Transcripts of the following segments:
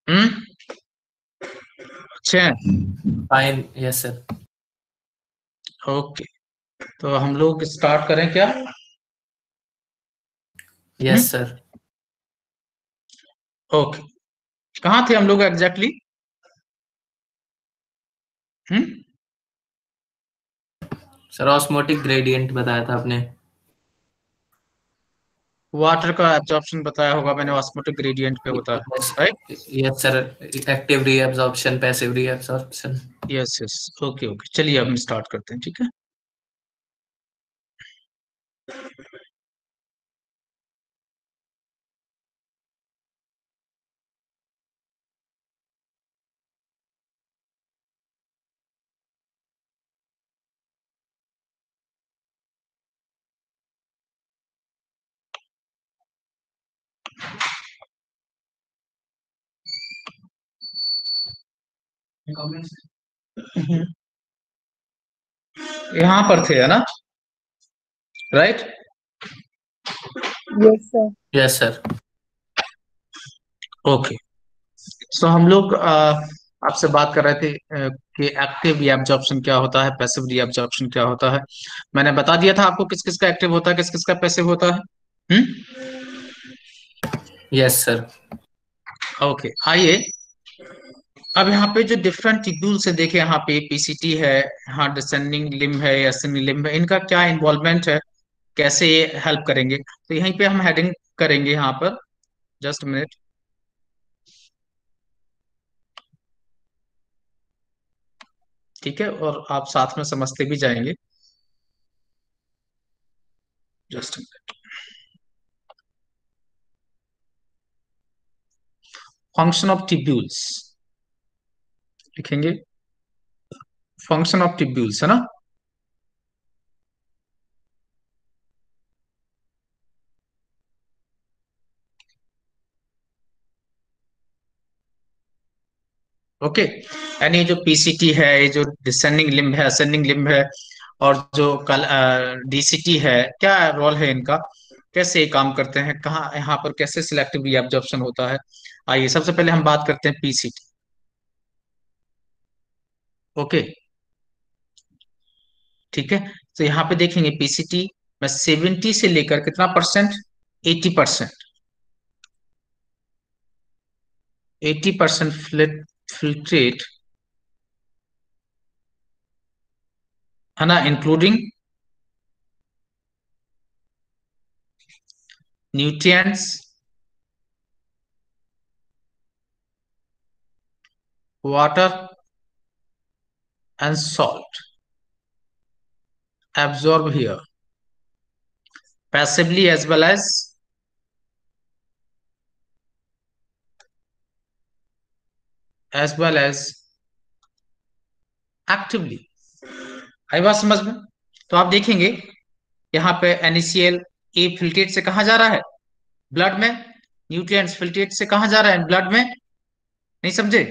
हम्म। अच्छे हैं। Fine, yes sir. Okay, तो हम लोग स्टार्ट करें क्या? हम्म। Yes sir. ओके, कहाँ थे हम लोग एग्जैक्टली? हम्म। सर ऑस्मोटिक ग्रेडियंट बताया था आपने। वाटर का एब्जॉर्प्शन बताया होगा मैंने, ऑस्मोटिक ग्रेडियंट पे होता है, yes. Right? Yes sir. Active reabsorption, passive reabsorption. Yes yes. Okay okay, चलिए अब हम स्टार्ट करते हैं, ठीक है। यहाँ पर थे, है ना? Right. Yes, sir. Yes sir. Okay, so हम लोग आपसे बात कर रहे थे कि एक्टिव रीअब्जॉर्प्शन क्या होता है, पैसिव रीअब्जॉर्प्शन क्या होता है। मैंने बता दिया था आपको किस किस का एक्टिव होता है, किस किस का पैसिव होता है। Yes sir. ओके, आइए अब यहाँ पे जो डिफरेंट ट्यूब्यूल से देखे, यहाँ पे पीसीटी है, यहाँ डिसेंडिंग लिम्ब है, असेंडिंग लिम्ब है, इनका क्या इन्वॉल्वमेंट है, कैसे ये हेल्प करेंगे, तो यहीं पे हम हेडिंग करेंगे यहाँ पर। Just minute. ठीक है, और आप साथ में समझते भी जाएंगे। Just minute. Function of tubules लिखेंगे, फंक्शन ऑफ ट्यूब्यूल्स, है ना? ओके, यानी जो पीसीटी है, ये जो डिसेंडिंग लिम्ब है, असेंडिंग लिम्ब है, और जो कल डीसीटी है, क्या रोल है इनका, कैसे ये काम करते हैं, कहाँ यहाँ पर कैसे सिलेक्टिव रीअब्जॉर्प्शन होता है। आइए सबसे पहले हम बात करते हैं पीसीटी। ओके, ठीक है। तो यहाँ पे देखेंगे पीसीटी में 70 से लेकर कितना परसेंट, 80%, 80% फिल्ट्रेट, है ना, including nutrients, water and salt absorb here passively as well as actively. आई बात समझ में? तो आप देखेंगे यहाँ पे NaCl ए फिल्ट्रेट से कहा जा रहा है, ब्लड में। न्यूट्रिएंट्स फिल्ट्रेट से कहा जा रहा है, ब्लड में। नहीं समझे?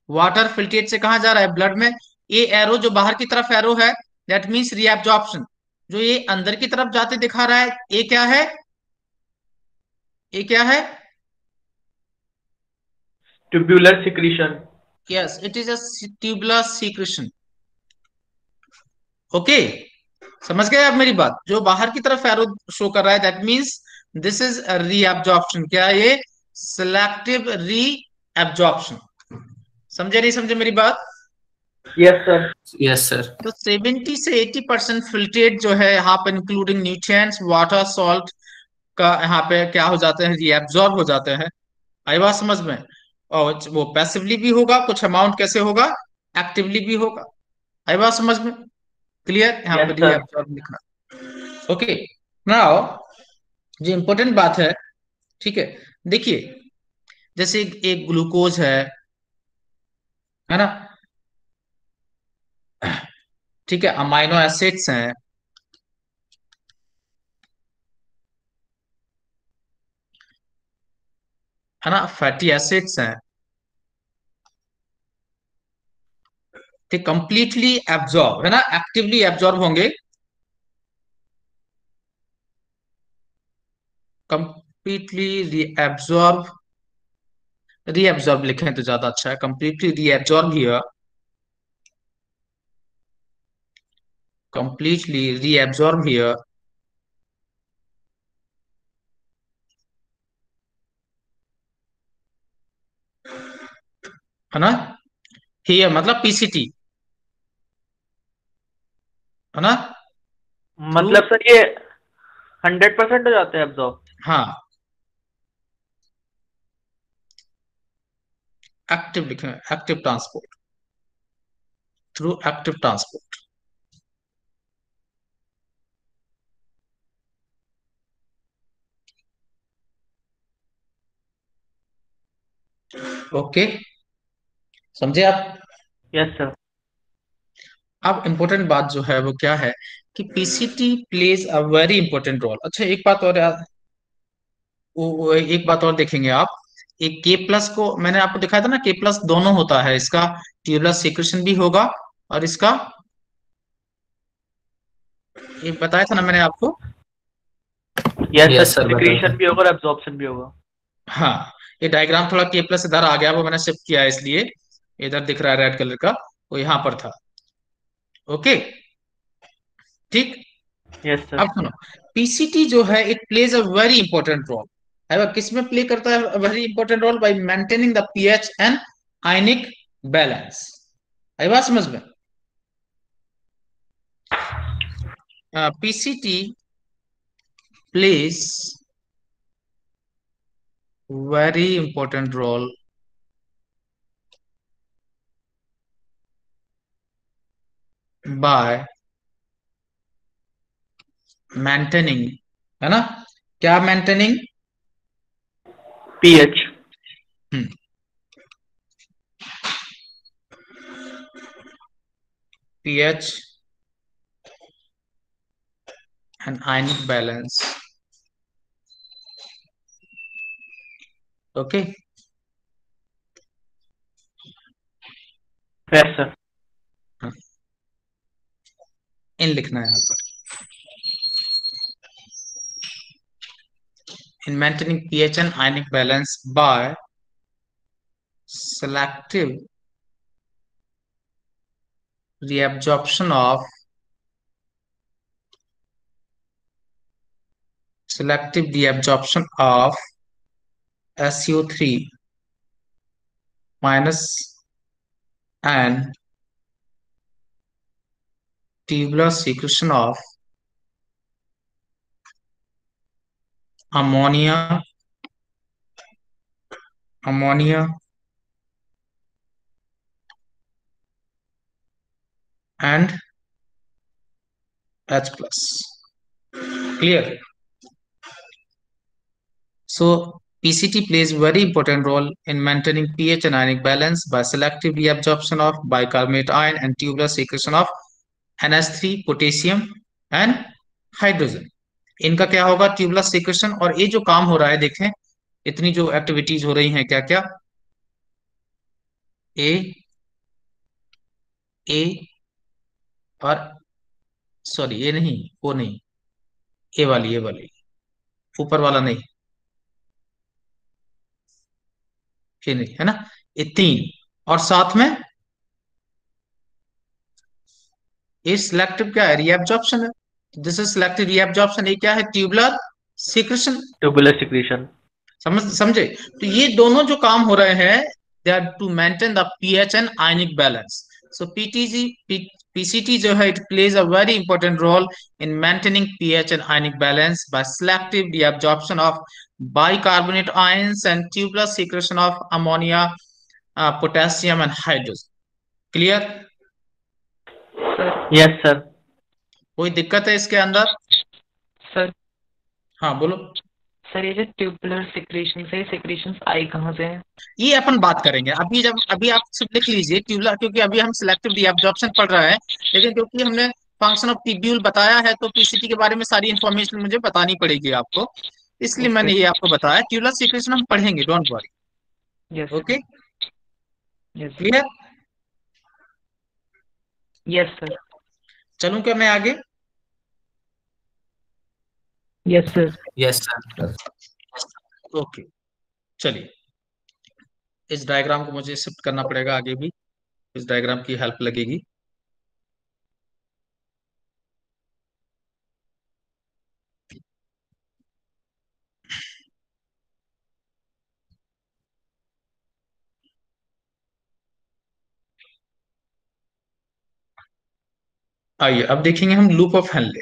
वाटर फिल्ट्रेट से कहा जा रहा है, ब्लड में। ये एरो जो बाहर की तरफ एरो है, दैट मीन्स रीएब्जॉर्प्शन। जो ये अंदर की तरफ जाते दिखा रहा है, ये क्या है, ये क्या है? Tubular secretion. Yes, it is a tubular secretion. Okay, समझ गए आप मेरी बात? जो बाहर की तरफ एरो शो कर रहा है, that means this is reabsorption. क्या है ये? Selective reabsorption. समझे नहीं समझे मेरी बात? Yes, sir. Yes sir. तो 70 से 80% फिल्ट्रेट जो है यहाँ पे, इंक्लूडिंग न्यूट्रिएंट्स, वाटर, सॉल्ट का, यहाँ पे क्या हो जाते हैं, रीअब्जॉर्ब हो जाते हैं। आई बात समझ में? और वो पैसिवली भी होगा, कुछ अमाउंट कैसे होगा, एक्टिवली भी होगा। आई बात समझ में? क्लियर? यहाँ पे Yes, sir. रीअब्जॉर्ब लिखना। ओके, नाउ जो इंपॉर्टेंट बात है, ठीक है, देखिए, जैसे एक ग्लूकोज है ना, ठीक है, अमाइनो एसिड्स हैं, है ना, फैटी एसिड्स हैं, ठीक, कंप्लीटली एब्जॉर्ब, है ना, एक्टिवली एब्जॉर्ब होंगे, कंप्लीटली एब्जॉर्ब रीएब्जॉर्ब लिखें तो ज्यादा अच्छा है, completely reabsorb here, completely reabsorb here, है ना, here मतलब पीसीटी, है ना, थ्रू, मतलब सर ये 100% हो जाते हैं एब्जॉर्ब? हाँ, एक्टिव लिखें, active transport, through active transport. Okay, समझे आप? Yes sir. अब इम्पोर्टेंट बात जो है वो क्या है कि PCT plays a very important role. अच्छा, एक बात और याद, एक बात और देखेंगे आप, एक के प्लस को मैंने आपको दिखाया था ना, के प्लस दोनों होता है, इसका ट्यूबुलर सिक्रेशन भी होगा और इसका, ये बताया था ना मैंने आपको। यस सर, यस सर, बताया सिक्रीशन था। भी होगा और एब्जॉर्प्शन भी होगा। हाँ, ये डायग्राम थोड़ा के प्लस इधर आ गया, वो मैंने शिफ्ट किया है इसलिए इधर दिख रहा है रेड कलर का, वो यहाँ पर था। ओके, ठीक। Yes sir. अब सुनो, पीसीटी जो है it plays a very important role, है किसमें प्ले करता है very important role? By maintaining the pH and ionic balance. आई बात समझ में? PCT plays very important role by maintaining, है ना, क्या maintaining? PH. pH and ionic balance। Okay, yes sir. इन लिखना है यहाँ पर, in maintaining pH and ionic balance by selective reabsorption of SO3 minus and tubular secretion of ammonia and H plus। Clear? So PCT plays very important role in maintaining pH and ionic balance by selective reabsorption of bicarbonate ion and tubular secretion of NH3, potassium and hydrogen। इनका क्या होगा? Tubular secretion. और ये जो काम हो रहा है देखें, इतनी जो एक्टिविटीज हो रही हैं, क्या क्या, ए ए और, सॉरी ये नहीं, वो नहीं, ये वाली ऊपर वाला नहीं, ये नहीं, है ना, ये तीन, और साथ में ये सिलेक्टिव क्या है? रीएब्जॉर्प्शन है। This is selective reabsorption. ये क्या है? Tubular secretion. Tubular secretion. समझे? तो ये दोनों जो काम हो रहे हैं, they are to maintain the pH and ionic balance. So PCT जो है it plays a very important role in maintaining pH and ionic balance by selective reabsorption of bicarbonate ions and tubular secretion of ammonia, potassium and hydrogen. Clear? Sir yes sir. कोई दिक्कत है इसके अंदर? Sir हाँ बोलो। Sir ये जो tubular secretion से सिक्रीशंस आई कहाँ से हैं? ये अपन बात करेंगे अभी, जब अभी आप सिर्फ लिख लीजिए ट्यूबुलर, क्योंकि अभी हम सिलेक्टिव रीअब्जॉर्प्शन पढ़ रहे हैं, लेकिन क्योंकि हमने फंक्शन ऑफ ट्यूब्यूल बताया है तो पीसीटी के बारे में सारी इंफॉर्मेशन मुझे बतानी पड़ेगी आपको, इसलिए ओके। मैंने ये आपको बताया। ट्यूबुलर सिक्रेशन हम पढ़ेंगे, don't worry. Yes okay, yes clear? Yes sir. चलूं क्या मैं आगे? Yes sir. Yes sir. Okay, चलिए। इस डायग्राम को मुझे शिफ्ट करना पड़ेगा आगे भी, इस डायग्राम की हेल्प लगेगी। आइए अब देखेंगे हम loop of Henley.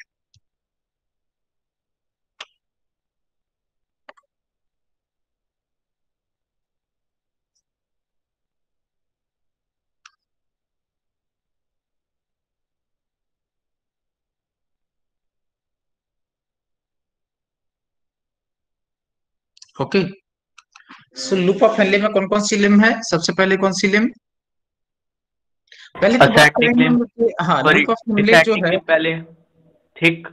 Okay, so loop of Henley में कौन कौन सी लिम है? सबसे पहले कौन सी लिम? पहले तो बात असेंडिंग करेंगे लिम, हम लोग कि हाँ सॉरी लूप ऑफ हेनले जो डिसेंडिंग है लिम पहले, थिक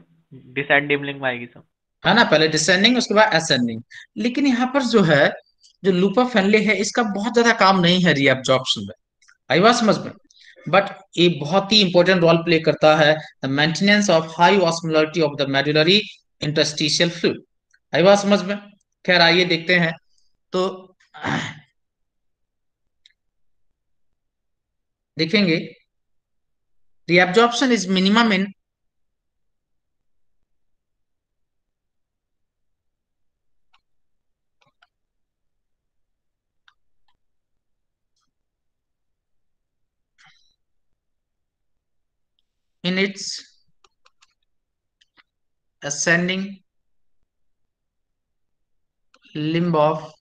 डिसेंडिंग लिम आएगी सब। है ना, पहले डिसेंडिंग उसके बाद असेंडिंग। लेकिन यहाँ पर जो है, जो लूप ऑफ हेनले है, इसका बहुत ज्यादा काम नहीं है रीअब्जॉर्प्शन में। आई बात समझ में? बट ये बहुत ही इंपॉर्टेंट रोल प्ले करता है the maintenance of high osmolarity of the medullary interstitial fluid. आई बात समझ में? खैर आइए देखते हैं। तो देखेंगे reabsorption is minimum in its ascending limb of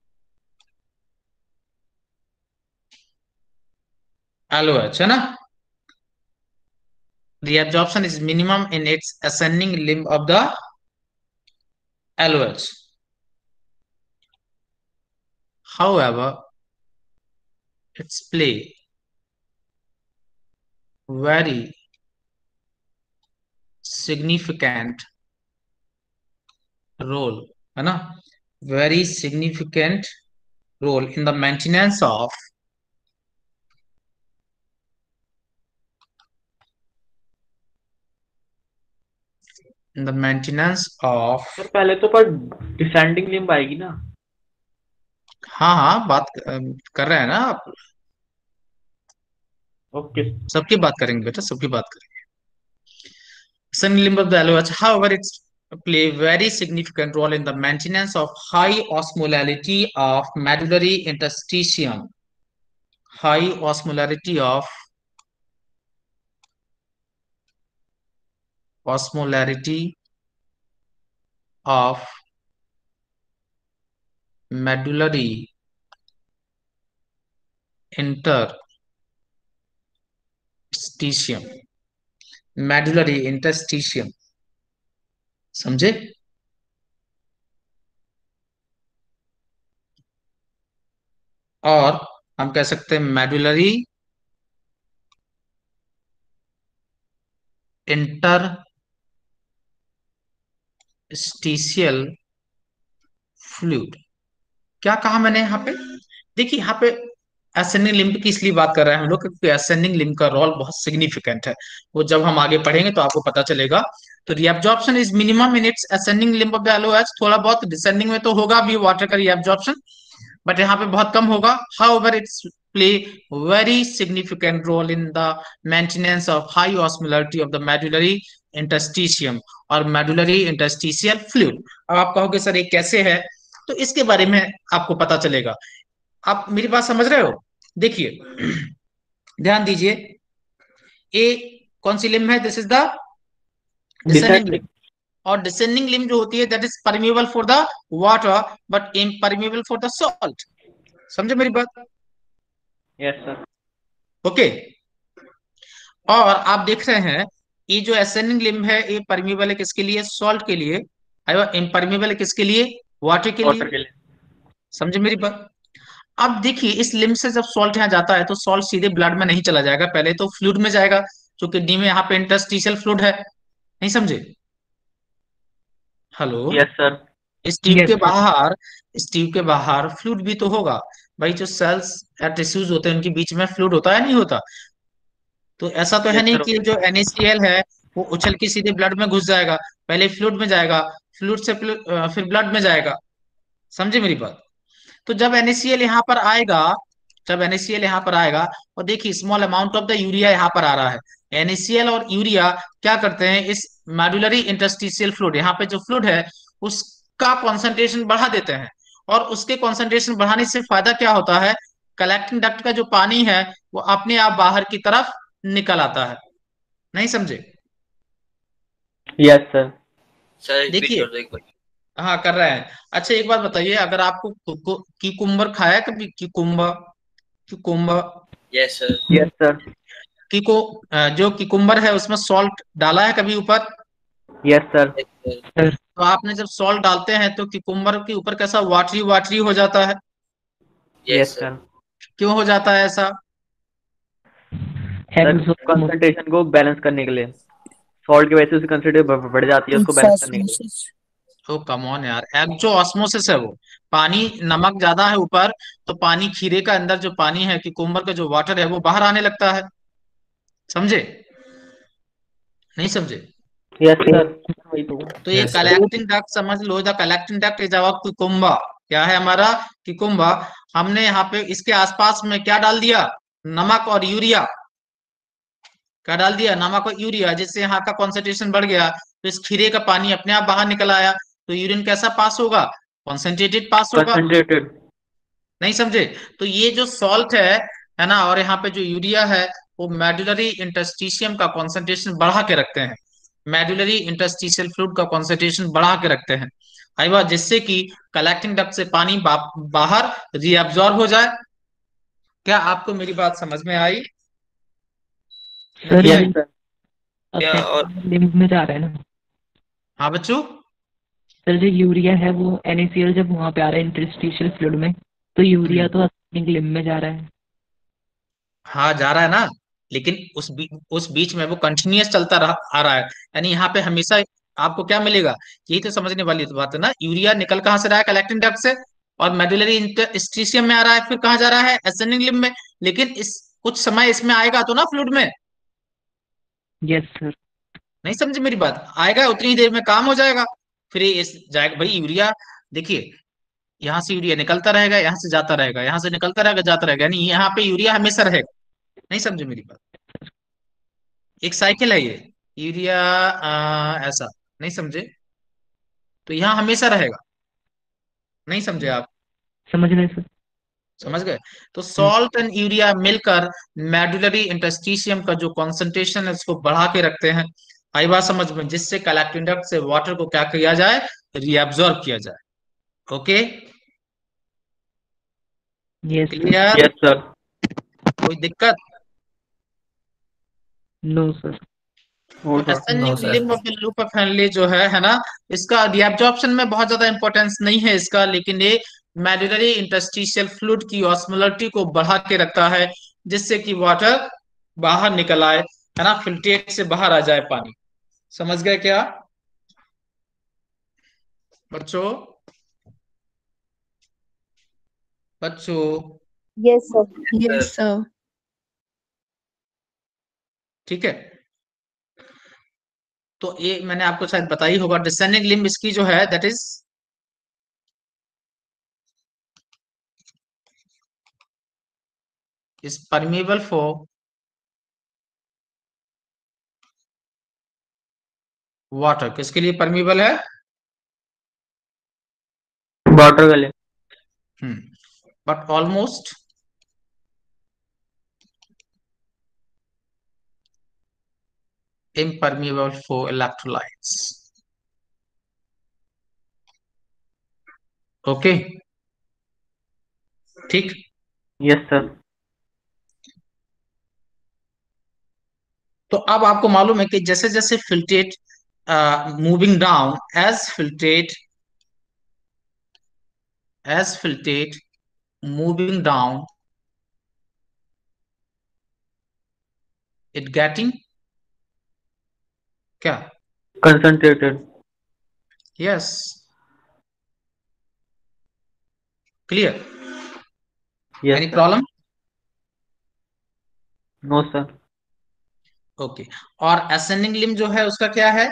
LOH, है ना? Reabsorption is minimum in its ascending limb of the LOH. However, its play very significant role, है ना? Very significant role in the maintenance of sir पहले तो पर descending limb आएगी ना। हाँ हाँ, बात कर रहे हैं ना आप? ओके। सबकी बात करेंगे बेटा, सबकी बात करेंगे। Ascending limb of the LOH, however, it's play very significant role in the maintenance of high osmolality of medullary interstitium. High osmolarity of medullary interstitium. Medullary interstitium, समझे? और हम कह सकते हैं मेडुलरी इंटरस्टिशियल फ्लूइड। क्या कहा मैंने यहाँ पे? देखिए यहाँ पे असेंडिंग लिम्ब की इसलिए बात कर रहे हैं हम लोग क्योंकि असेंडिंग लिम्ब का रोल बहुत सिग्निफिकेंट है। वो जब हम आगे पढ़ेंगे तो आपको पता चलेगा। तो reabsorption is minimum in its ascending limb of the LOH. थोड़ा बहुत डिसेंडिंग में तो होगा भी वाटर का रीअब्जॉर्प्शन, बट यहाँ पे बहुत कम होगा। However its play very significant role in the maintenance of high osmolarity of the medullary interstitium और मेडुलरी इंटरस्टिशियल फ्लूइड। अब आप कहोगे सर ये कैसे है? तो इसके बारे में आपको पता चलेगा। आप मेरी बात समझ रहे हो? देखिए ध्यान दीजिए, ए कौन सी लिम्ब है? This is the descending limb. और डिसेंडिंग लिम्ब जो होती है that is permeable for the water but impermeable for the salt. समझे मेरी बात? Yes sir. ओके। और आप देख रहे हैं ये जो असेंडिंग लिम्ब है ये परमिएबल है किसके लिए? सॉल्ट के लिए। इम्परमिएबल है किसके लिए? वाटर के वाटर लिए। के लिए। समझे मेरी बात? अब देखिए इस लिम्ब से जब सॉल्ट यहाँ जाता है तो सॉल्ट सीधे ब्लड में नहीं चला जाएगा, पहले तो फ्लूइड में जाएगा, जो किडनी में यहाँ पे इंटरस्टिशियल फ्लूइड है। नहीं समझे? हेलो? Yes sir. इस ट्यूब के Yes, sir. बाहर, इस ट्यूब के बाहर फ्लूइड भी तो होगा भाई। जो सेल्स या टिश्यूज होते हैं उनके बीच में फ्लूइड होता है नहीं होता? तो ऐसा तो है यस नहीं सर। कि जो NaCl है वो उछल के सीधे ब्लड में घुस जाएगा। पहले फ्लूइड में जाएगा, फ्लूइड से फिर ब्लड में जाएगा। समझे मेरी बात? तो जब NaCl यहाँ पर आएगा जब NaCl यहाँ पर आएगा, और देखिए small amount of the urea यहाँ पर आ रहा है। NaCl और यूरिया क्या करते हैं, इस मेडुलरी इंटरस्टिशियल फ्लूइड, यहाँ पे जो फ्लूइड है उसका कॉन्सेंट्रेशन बढ़ा देते हैं। और उसके कॉन्सेंट्रेशन बढ़ाने से फायदा क्या होता है, कलेक्टिंग डक्ट का जो पानी है वो अपने आप बाहर की तरफ निकल आता है। नहीं समझे? Yes sir. सर रिपीट देखिए, कर दो एक बार। हाँ कर रहे हैं। अच्छा एक बात बताइए, अगर आपको कुकुम्बर खाया है कभी, cucumber, cucumber, yes sir. Yes sir. किको जो किकुम्बर है उसमें सॉल्ट डाला है कभी ऊपर? Yes sir. Yes sir. Sir तो आपने जब सॉल्ट डालते हैं तो किकुम्बर के ऊपर कैसा वाटरी वाटरी हो जाता है? Yes yes sir. सर। क्यों हो जाता है ऐसा? सर एग्जॉस्ट कंसंट्रेशन को बैलेंस करने के लिए, सॉल्ट की वजह से उसकी कंसंट्रेशन बढ़ जाती है, उसको बैलेंस करने के लिए। ओ कम ऑन यार, एक्जो ऑस्मोसिस है वो। पानी, नमक ज्यादा है ऊपर, तो पानी, खीरे का अंदर जो पानी है, किकुम्बर का जो वाटर है वो बाहर आने लगता है। समझे? नहीं समझे? यस सर, वही तो। तो ये यस सर। कलेक्टिंग डक्ट समझ लो, the collecting duct is our cucumber. क्या है हमारा? कुकुम्बा। हमने यहाँ पे इसके आसपास में क्या डाल दिया, नमक और यूरिया। क्या डाल दिया, नमक और यूरिया, जिससे यहाँ का कॉन्सेंट्रेशन बढ़ गया, तो इस खीरे का पानी अपने आप बाहर निकल आया। तो यूरिन कैसा पास होगा, कॉन्सेंट्रेटेड पास होगा। कंसंट्रेटेड। नहीं समझे? तो ये जो सॉल्ट है ना, और यहाँ पे जो यूरिया है, वो मेडुलरी इंटरस्टिशियम का कॉन्सेंट्रेशन बढ़ा के रखते हैं। मेडुलरी इंटरस्टिशियल फ्लूइड का कॉन्सेंट्रेशन बढ़ा के रखते हैं, अयवा, जिससे कि कलेक्टिंग डक्ट से पानी बाहर रीअब्सॉर्ब हो जाए। क्या आपको मेरी बात समझ में आई? सर नहीं यस आई? ये सर। क्या और लिम्फ में जा रहा है ना? हाँ बच्चों। सर जो यूरिया है वो NaCl जब वहाँ पे आ रहा है इंटरस्टिशियल फ्लूइड में, तो यूरिया तो लिम्फ में जा रहा है। हाँ जा रहा है ना, लेकिन उस बीच में वो कंटिन्यूअस चलता रहा आ रहा है। यानी यहाँ पे हमेशा आपको क्या मिलेगा, यही तो समझने वाली तो बात है ना। यूरिया निकल कहाँ से रहा है, कलेक्टिंग डक्ट से, और मेडुलरी इंटरस्टिशियम में आ रहा है, फिर कहाँ जा रहा है, एसेंडिंग लिम्ब में। लेकिन इस कुछ समय इसमें आएगा तो ना फ्लूइड में। Yes sir. नहीं समझे मेरी बात? आएगा, उतनी ही देर में काम हो जाएगा। फिर ये इस जाएगा भाई यूरिया। देखिए, यहाँ से यूरिया निकलता रहेगा, यहाँ से जाता रहेगा, यहाँ से निकलता रहेगा, जाता रहेगा, यानी यहाँ पे यूरिया हमेशा रहेगा। नहीं समझे मेरी बात? एक साइकिल है ये, यूरिया ऐसा। नहीं समझे? तो यहाँ हमेशा रहेगा। नहीं समझे आप? समझ रहे सर? समझ गए? तो हम्म, सॉल्ट एंड यूरिया मिलकर मेडुलरी इंटरस्टिशियम का जो कॉन्सेंट्रेशन है उसको बढ़ा के रखते हैं। आई बात समझ में? जिससे कलेक्टिंग डक्ट से वाटर को क्या किया जाए, रीअब्सॉर्ब किया जाए। Okay, yes sir. Clear? Yes sir. कोई दिक्कत? No sir. वो तो sir. No ascending sir. Limb of the loop of Henle जो है ना, इसका रीअब्जॉर्प्शन में बहुत ज्यादा इंपॉर्टेंस नहीं है इसका, लेकिन ये मेडुलरी इंटरस्टिशियल फ्लूइड की ऑस्मोलरिटी को बढ़ा के रखता है, जिससे कि वाटर बाहर निकल आए, है ना, फिल्ट्रेट से बाहर आ जाए पानी। समझ गए क्या बच्चों? बच्चों, Yes, sir. Sir. Yes, sir. ठीक है। तो ये मैंने आपको शायद बताई होगा, डिसेंडिंग लिम्ब इसकी जो है, that is permeable for water. किसके लिए परमिएबल है? वाटर के लिए। But almost impermeable for electrolytes. Okay, ठीक। Yes sir. तो अब आपको मालूम है कि जैसे जैसे filtrate moving down, as filtrate moving down, it getting क्या, concentrated. Yes, clear? Yes any sir. Problem? No sir. Okay. और असेंडिंग लिम्ब जो है उसका क्या है,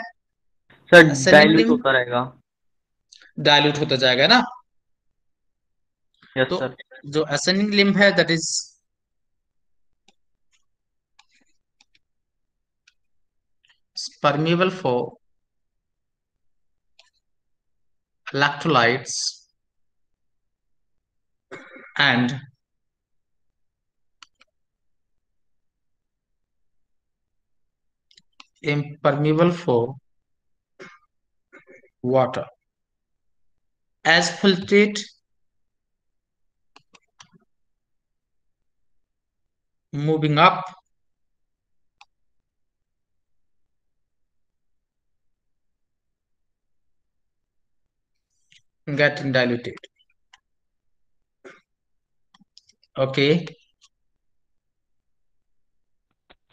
सर असेंडिंग डाइल्यूट लिम्ब होता रहेगा। डायल्यूट होता जाएगा ना। यस तो सर। जो असेंडिंग लिम्ब है that is permeable for electrolytes and impermeable for water. As filtrate moving up, getting diluted. Okay.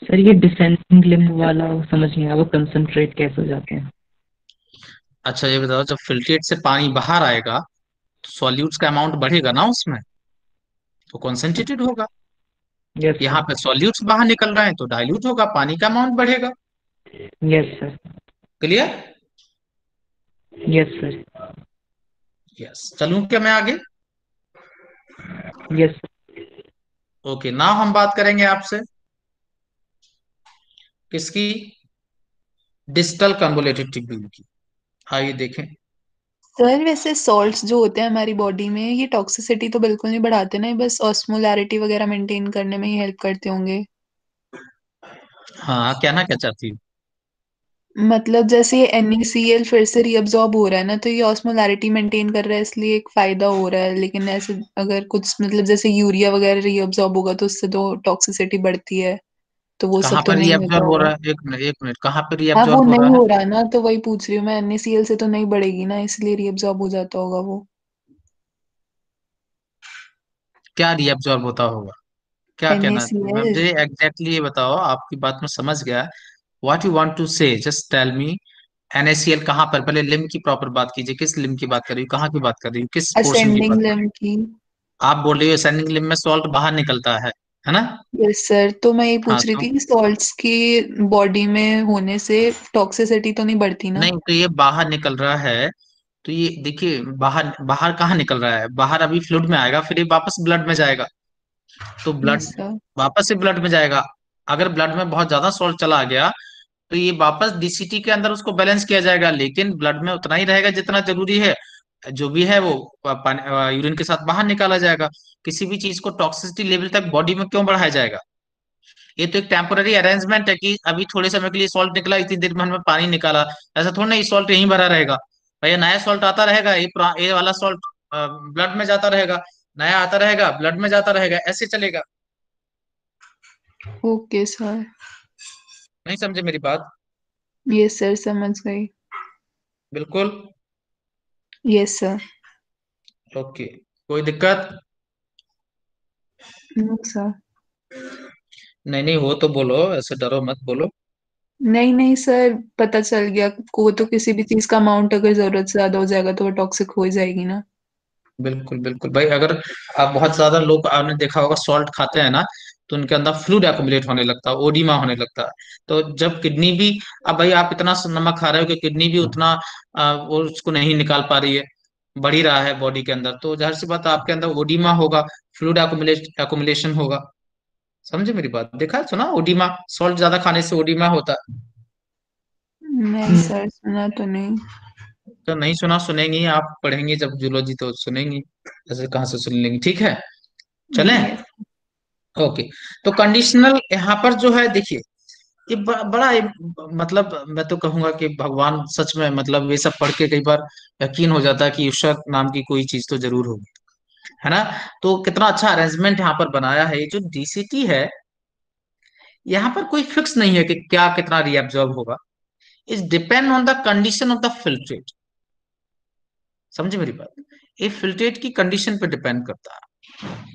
Sir ये डिसेंडिंग लिम्ब वाला समझ नहीं आया, वो कंसंट्रेट कैसे हो जाते हैं? अच्छा ये बताओ, जब फिल्ट्रेट से पानी बाहर आएगा तो सॉल्यूट्स का अमाउंट बढ़ेगा ना उसमें, तो कॉन्सेंट्रेटेड होगा। यस यहाँ सर। पे सॉल्यूट्स बाहर निकल रहे हैं तो डाइल्यूट होगा, पानी का अमाउंट बढ़ेगा। Yes sir. Clear? Yes sir. Yes, चलूं क्या मैं आगे? यस ओके, नाउ हम बात करेंगे आपसे किसकी? डिस्टल कन्वोलेटेड ट्यूब्यूल की। आइए देखें। सर वैसे सॉल्ट्स जो होते हैं हमारी बॉडी में, ये टॉक्सिसिटी तो बिल्कुल नहीं बढ़ाते ना, ये बस ऑस्मोलैरिटी वगैरह मेंटेन करने में ही हेल्प करते होंगे। हाँ, कहना क्या चाहती हूँ? मतलब जैसे ये NaCl फिर से रीअब्सॉर्ब हो रहा है ना, तो ये ऑस्मोलैरिटी मेंटेन कर रहा है, इसलिए एक फायदा हो रहा है। लेकिन ऐसे अगर कुछ मतलब जैसे यूरिया वगैरह रीअब्सॉर्ब होगा तो उससे तो टॉक्सिसिटी बढ़ती है, तो वो कहाँ सब तो पर नहीं होता रीअब्जॉर्ब हो होगा। रहा है? एक मिनट एक मिनट, कहाँ पर हाँ वो रीअब्जॉर्ब हो रहा नहीं है? हो रहा ना, तो वही पूछ रही हूँ मैं, NaCl से तो नहीं बढ़ेगी ना, इसलिए रीअब्सॉर्ब हो जाता होगा वो। क्या रीअब्जॉर्ब होता होगा? क्या कहना? NaCl। मुझे एग्जैक्टली ये बताओ, आपकी बात में समझ गया। व्हाट यू वांट टू से, जस्ट टेल मी। NaCl कहाँ पर? पहले लिम्ब की प्रॉपर बात कीजिए, किस लिम्ब की बात कर रही हूँ, कहाँ की बात कर रही हूँ, किस पोर्शन की बात असेंडिंग कर रही लिम्ब की। हूँ? आप बोल रही हो असेंडिंग लिम्ब में सॉल्ट बाहर निकलता है ना? यस सर, तो मैं ये हाँ पूछ रही तो थी कि सॉल्ट्स की बॉडी में होने से टॉक्सिसिटी तो नहीं बढ़ती ना? नहीं, तो ये बाहर निकल रहा है, तो ये देखिए बाहर बाहर कहाँ निकल रहा है? बाहर अभी फ्लूइड में आएगा, फिर ये वापस ब्लड में जाएगा। तो ब्लड यस सर। वापस से ब्लड में जाएगा। अगर ब्लड में बहुत ज्यादा सॉल्ट चला गया तो ये वापस DCT के अंदर उसको बैलेंस किया जाएगा, लेकिन ब्लड में उतना ही रहेगा जितना जरूरी है। जो भी है वो यूरिन के साथ बाहर निकाला जाएगा। किसी भी चीज को टॉक्सिसिटी लेवल तक बॉडी में क्यों बढ़ाया जाएगा? ये तो एक टेम्पोररी अरेंजमेंट है कि अभी थोड़े समय के लिए सॉल्ट निकला, इतनी देर में हमने पानी निकाला। ऐसा थोड़ा ना ये सॉल्ट यहीं भरा रहेगा। भैया नया सॉल्ट आता रहेगा, ये वाला सॉल्ट ब्लड में जाता रहेगा, नया आता रहेगा ब्लड में जाता रहेगा, ऐसे चलेगा। Okay sir. नहीं समझे मेरी बात? यस सर, समझ गई। बिल्कुल। Yes sir. ओके, कोई दिक्कत? No sir. नहीं नहीं, हो तो बोलो, ऐसे डरो मत, बोलो। नहीं नहीं सर, पता चल गया को, तो किसी भी चीज का अमाउंट अगर जरूरत से ज्यादा हो जाएगा तो वो टॉक्सिक हो ही जाएगी ना। बिल्कुल बिल्कुल भाई, अगर आप बहुत ज्यादा लोग आपने देखा होगा सॉल्ट खाते हैं ना, तो उनके अंदर फ्लूइड एक्युमुलेट होने लगता है, ओडिमा होने लगता है। तो जब किडनी भी, अब भाई आप इतना नमक खा रहे हो कि किडनी भी उतना वो उसको नहीं निकाल पा रही है, बढ़ ही रहा है बॉडी के अंदर, तो जाहिर सी बात है आपके अंदर ओडिमा होगा, फ्लूइड एक्युमुलेशन होगा। समझे मेरी बात? देखा सुना ओडिमा? सॉल्ट ज्यादा खाने से ओडिमा होता है। नहीं सर, सुना तो नहीं। तो नहीं सुना, सुनेंगी आप, पढ़ेंगी जब जूलॉजी तो सुनेंगी, ऐसे कहाँ से सुन लेंगी? ठीक है, चलें? यस। ओके। तो कंडीशनल यहाँ पर जो है देखिए, ये बड़ा मतलब मैं तो कहूंगा कि भगवान सच में, मतलब ये सब पढ़ के कई बार यकीन हो जाता है कि ईश्वर नाम की कोई चीज तो जरूर होगी, है ना? तो कितना अच्छा अरेंजमेंट यहाँ पर बनाया है। ये जो DCT है, यहाँ पर कोई फिक्स नहीं है कि क्या कितना रीअब्जॉर्ब होगा। It depend on the condition of the filtrate. समझे मेरी बात? ये फिल्ट्रेट की कंडीशन पे डिपेंड करता है।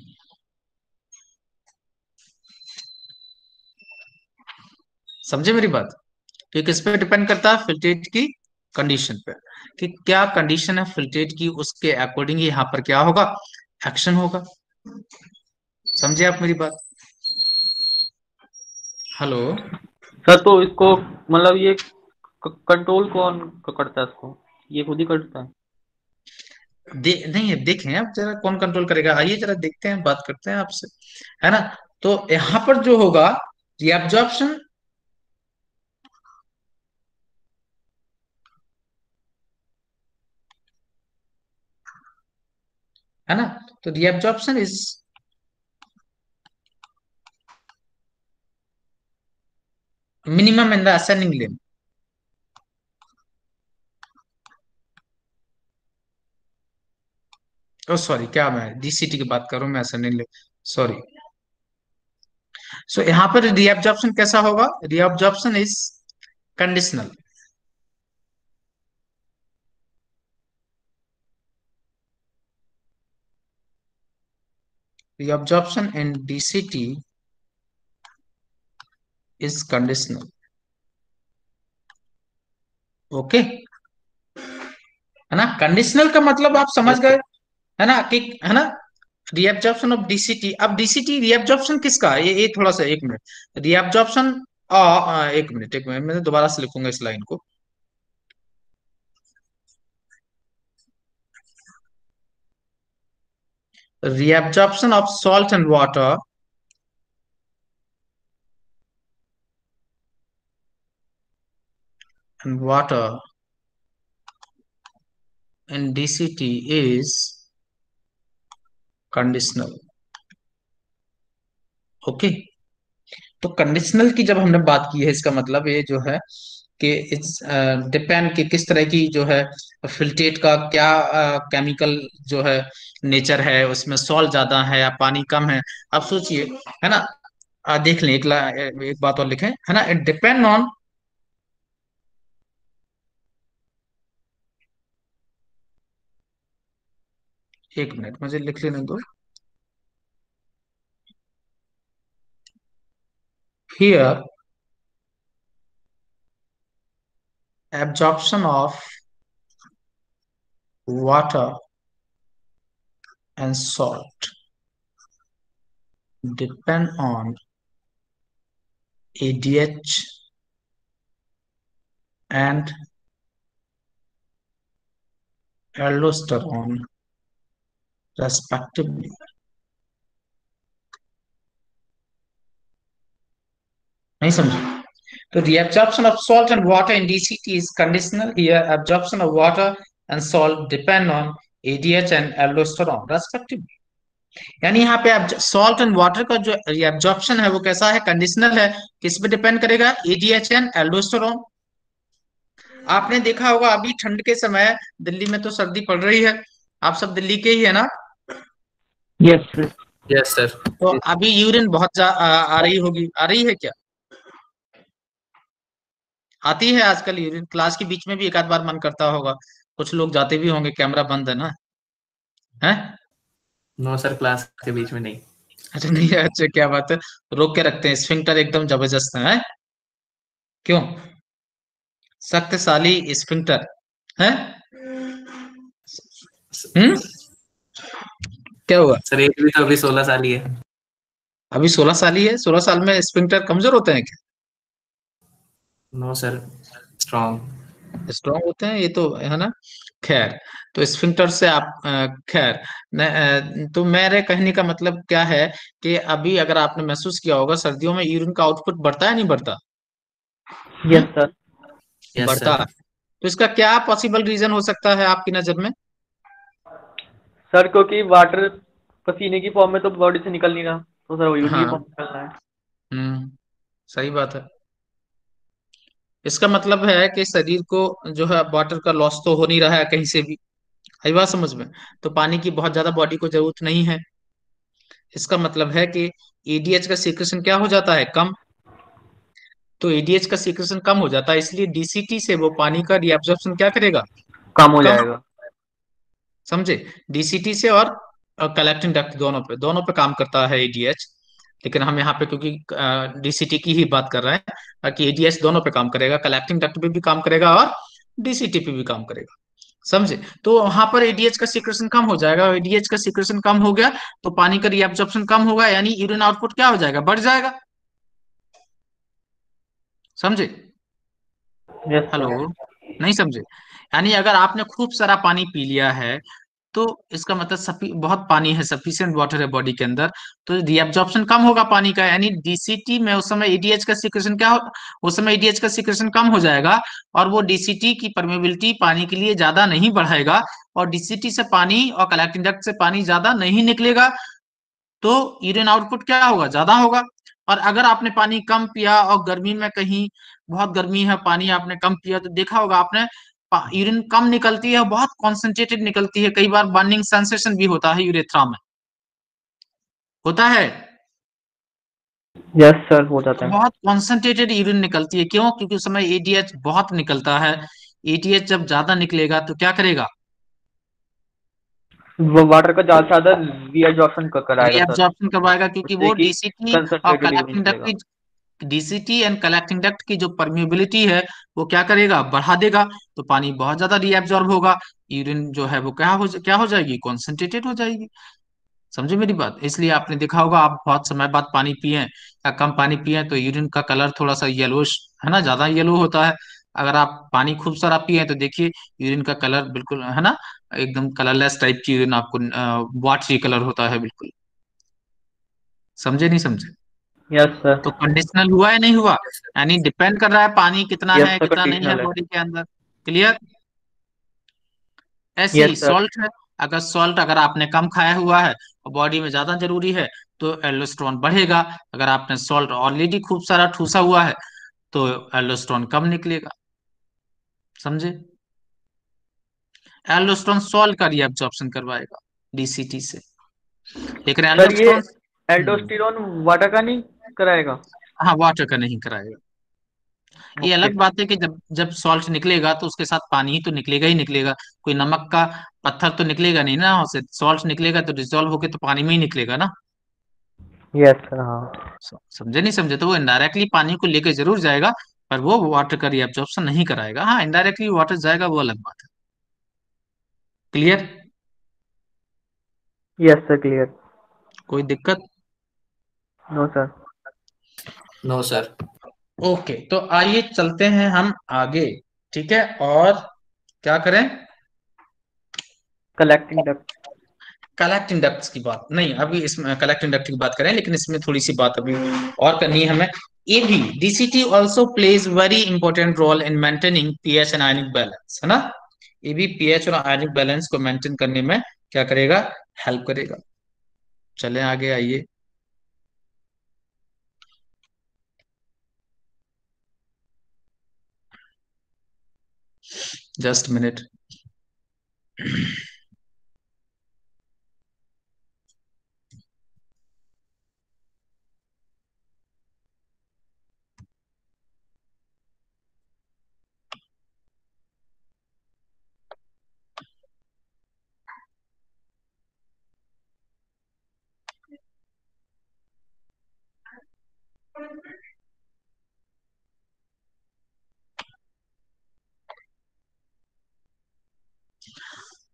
समझे मेरी बात? तो ये किस पे डिपेंड करता है? फिल्ट्रेट की कंडीशन पे, कि क्या कंडीशन है फिल्ट्रेट की, उसके अकॉर्डिंग यहाँ पर क्या होगा, एक्शन होगा। समझे आप मेरी बात? हेलो? सर तो इसको मतलब ये कंट्रोल कौन करता है इसको? ये खुद ही करता है? नहीं है, देखें अब जरा कौन कंट्रोल करेगा, आइए जरा देखते हैं, बात करते हैं आपसे, है ना। तो यहाँ पर जो होगा रिएब्जॉर्प्शन, है ना, तो reabsorption is minimum in the ascending limb. Oh sorry, क्या मैं डीसीटी की बात कर रहा हूँ, मैं असेंडिंग लिम्ब, सॉरी। सो यहाँ पर रिएब्जॉर्प्शन कैसा होगा, reabsorption is conditional. Reabsorption in DCT is conditional. Okay, है ना। कंडीशनल का मतलब आप समझ यस गए, सर। है ना, कि है ना, रिएब्जॉर्प्शन ऑफ डीसीटी। अब डीसीटी रिएब्जॉर्प्शन किसका है? ये थोड़ा सा, एक मिनट, रिएब्जॉर्प्शन, एक मिनट मैं दोबारा से लिखूंगा इस लाइन को। Reabsorption of salt and water in DCT is conditional. Okay, तो कंडीशनल की जब हमने बात की है, इसका मतलब ये जो है कि इट्स डिपेंड कि किस तरह की जो है फिल्ट्रेट का क्या केमिकल जो है नेचर है, उसमें सॉल्ट ज्यादा है या पानी कम है। आप सोचिए, है ना, देख लें, एक बात और लिखें, है ना, इट डिपेंड ऑन, एक मिनट मुझे लिख लेने दो, here absorption of water and salt depend on ADH and aldosterone respectively. नहीं समझे? तो reabsorption of salt and water in DCT is conditional. Here, absorption of water and salt depend on ADH and aldosterone respectively. यानी यहाँ पे salt and water का जो reabsorption है वो कैसा है, कंडीशनल है। किस पे डिपेंड करेगा? ADH and aldosterone. आपने देखा होगा अभी ठंड के समय दिल्ली में तो सर्दी पड़ रही है, आप सब दिल्ली के ही है ना, यस सर। Yes sir. तो अभी यूरिन बहुत आ रही होगी, आ रही है क्या? आती है आजकल यूरिन, क्लास के बीच में भी एक आध बार मन करता होगा, कुछ लोग जाते भी होंगे, कैमरा बंद है ना, है? नो सर, क्लास के बीच में नहीं। अच्छा नहीं है, अच्छा क्या बात है, रोक के रखते हैं, स्फिंक्टर एकदम जबरदस्त है? क्यों? शक्तिशाली स्फिंक्टर है? हम्म, क्या हुआ? सर एज भी तो अभी 16 साल ही है। अभी 16 साल ही है, 16 साल में स्फिंक्टर कमजोर होते हैं क्या? No sir, strong. स्ट्रांग होते हैं, ये तो है ना। खैर, तो स्फिंक्टर से आप खैर तो मेरे कहने का मतलब क्या है कि अभी अगर आपने महसूस किया होगा सर्दियों में यूरिन का आउटपुट बढ़ता है नहीं बढ़ता? यस हम्म, सर। यस बढ़ता है। सर। तो इसका क्या पॉसिबल रीजन हो सकता है आपकी नजर में? सर क्योंकि वाटर पसीने की फॉर्म में तो बॉडी से निकल नहीं रहा, तो सर वो यूरिन की हाँ, फॉर्म में निकल रहा है। हम्म, सही बात है। इसका मतलब है कि शरीर को जो है वाटर का लॉस तो हो नहीं रहा है कहीं से भी, आई बात समझ में? तो पानी की बहुत ज्यादा बॉडी को जरूरत नहीं है। इसका मतलब है कि एडीएच का सीक्रेशन क्या हो जाता है, कम। तो एडीएच का सीक्रेशन कम हो जाता है, इसलिए डीसीटी से वो पानी का रिएब्जॉर्प्शन क्या करेगा, कम हो कम। जाएगा। समझे? डीसीटी से और कलेक्टिंग डक्ट दोनों पे काम करता है एडीएच। लेकिन हम यहाँ पे क्योंकि डीसीटी की ही बात कर रहे हैं, ताकि एडीएच दोनों पे काम करेगा, कलेक्टिंग डक्ट पे भी काम करेगा और डीसीटी पे भी काम करेगा। समझे? तो वहां पर एडीएच का सीक्रेशन कम हो जाएगा, एडीएच का सीक्रेशन कम हो गया तो पानी का रिएब्जॉर्प्शन कम होगा, यानी यूरिन आउटपुट क्या हो जाएगा, बढ़ जाएगा। समझे? Yes hello, sir. नहीं समझे? यानी अगर आपने खूब सारा पानी पी लिया है तो इसका मतलब बहुत पानी है, सफिशिएंट वाटर है बॉडी के अंदर, तो रीअब्जॉर्प्शन कम होगा पानी का, यानी डीसीटी में उस समय एडीएच का सीक्रेशन क्या हो, उस समय एडीएच का सीक्रेशन कम हो जाएगा, और वो डीसीटी की परमेबिलिटी पानी के लिए ज्यादा नहीं बढ़ाएगा, और डीसीटी से पानी और कलेक्टिंग डक्ट से पानी ज्यादा नहीं निकलेगा, तो यूरिन आउटपुट क्या होगा, ज्यादा होगा। और अगर आपने पानी कम पिया और गर्मी में कहीं बहुत गर्मी है, पानी आपने कम पिया, तो देखा होगा आपने यूरिन कम निकलती है, बहुत कॉन्सेंट्रेटेड निकलती है, कई बार बर्निंग सेंसेशन भी होता है यूरेथ्रा में, होता है। यस सर, हो जाता तो है। बहुत कॉन्सेंट्रेटेड यूरिन निकलती है, क्यों? क्योंकि उस समय एडीएच बहुत निकलता है, एटीएच जब ज्यादा निकलेगा तो क्या करेगा, वो वाटर का ज्यादा से ज्यादा रीअब्जॉर्प्शन कराएगा सर, रीअब्जॉर्प्शन करवाएगा, क्योंकि उससे वो कि डीसीटी और कंसंट्रेटेड यूरिन कलेक्टिंग निकलेगा। Duct, DCT and collecting duct की जो परमिबिलिटी है वो क्या करेगा, बढ़ा देगा, तो पानी बहुत ज्यादा रीअब्जॉर्ब होगा, यूरिन जो है वो क्या हो जाएगी, कॉन्सेंट्रेटेड हो जाएगी। समझे मेरी बात? इसलिए आपने देखा होगा, आप बहुत समय बाद पानी पिए या कम पानी पिए तो यूरिन का कलर थोड़ा सा येलोइश, है ना, ज्यादा येलो होता है। अगर आप पानी खूब सारा पिए तो देखिए यूरिन का कलर बिल्कुल, है ना, एकदम कलरलेस टाइप की यूरिन आपको वाटरी कलर होता है बिल्कुल। समझे नहीं समझे? यस तो सर। कंडीशनल हुआ या नहीं हुआ, यानी डिपेंड कर रहा है पानी कितना यस है सर, कितना नहीं है कंडीशनल है। बॉडी के अंदर। क्लियर? ऐसे यस ही सर। सॉल्ट है, अगर सॉल्ट अगर आपने कम खाया हुआ है और बॉडी में ज्यादा जरूरी है तो एल्डोस्टेरोन बढ़ेगा, अगर आपने सॉल्ट ऑलरेडी खूब सारा ठूसा हुआ है तो एल्डोस्टेरोन कम निकलेगा। समझे? एल्डोस्टेरोन सॉल्ट का रीअब्जॉर्प्शन करवाएगा डीसीटी से, लेकिन सर ये एल्डोस्टेरोन एल्डोस्टेरोन वाटर का नहीं कराएगा? हाँ वाटर का नहीं कराएगा। ये ओके। अलग बात है कि जब जब सॉल्ट निकलेगा तो उसके साथ पानी ही तो निकलेगा ही निकलेगा, कोई नमक का पत्थर तो निकलेगा नहीं ना उससे, सॉल्ट निकलेगा तो डिजोल्व होके तो पानी में ही निकलेगा ना। यस सर, हाँ। समझे नहीं समझे? तो वो इनडायरेक्टली पानी को लेके जरूर जाएगा, पर वो वाटर का रिएब्जॉर्प्शन नहीं कराएगा। हाँ इनडायरेक्टली वाटर जाएगा, वो अलग बात है। क्लियर? Yes sir, clear. कोई दिक्कत? No sir. No sir. Okay, तो आइए चलते हैं हम आगे। ठीक है, और क्या करें? Collecting duct. कलेक्टिंग डक्ट्स की बात नहीं, अभी इसमें कलेक्टिंग डक्ट की बात करें, लेकिन इसमें थोड़ी सी बात अभी और करनी है हमें। ये भी DCT also plays very important role in maintaining pH and ionic balance, है ना। ये भी पीएच और आयनिक बैलेंस को मेंटेन करने में क्या करेगा, हेल्प करेगा। चले आगे, आइए। Just minute.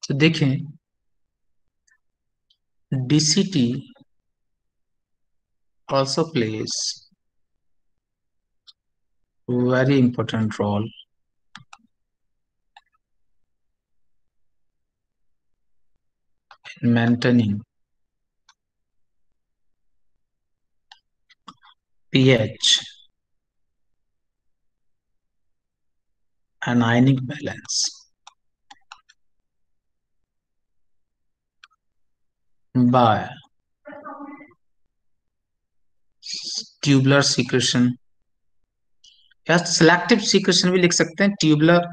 तो देखें, DCT also plays very important role in maintaining pH and ionic balance by tubular secretion, या सिलेक्टिव सीक्रेशन भी लिख सकते हैं, ट्यूबुलर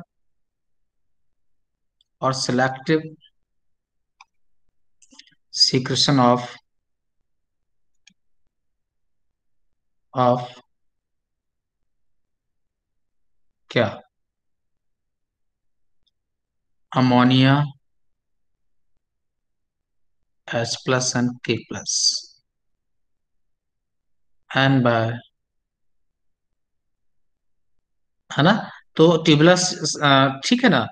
और सिलेक्टिव सीक्रेशन ऑफ क्या, ammonia H plus and K plus, and by, है ना। तो ट्यूबुलर, ठीक है ना,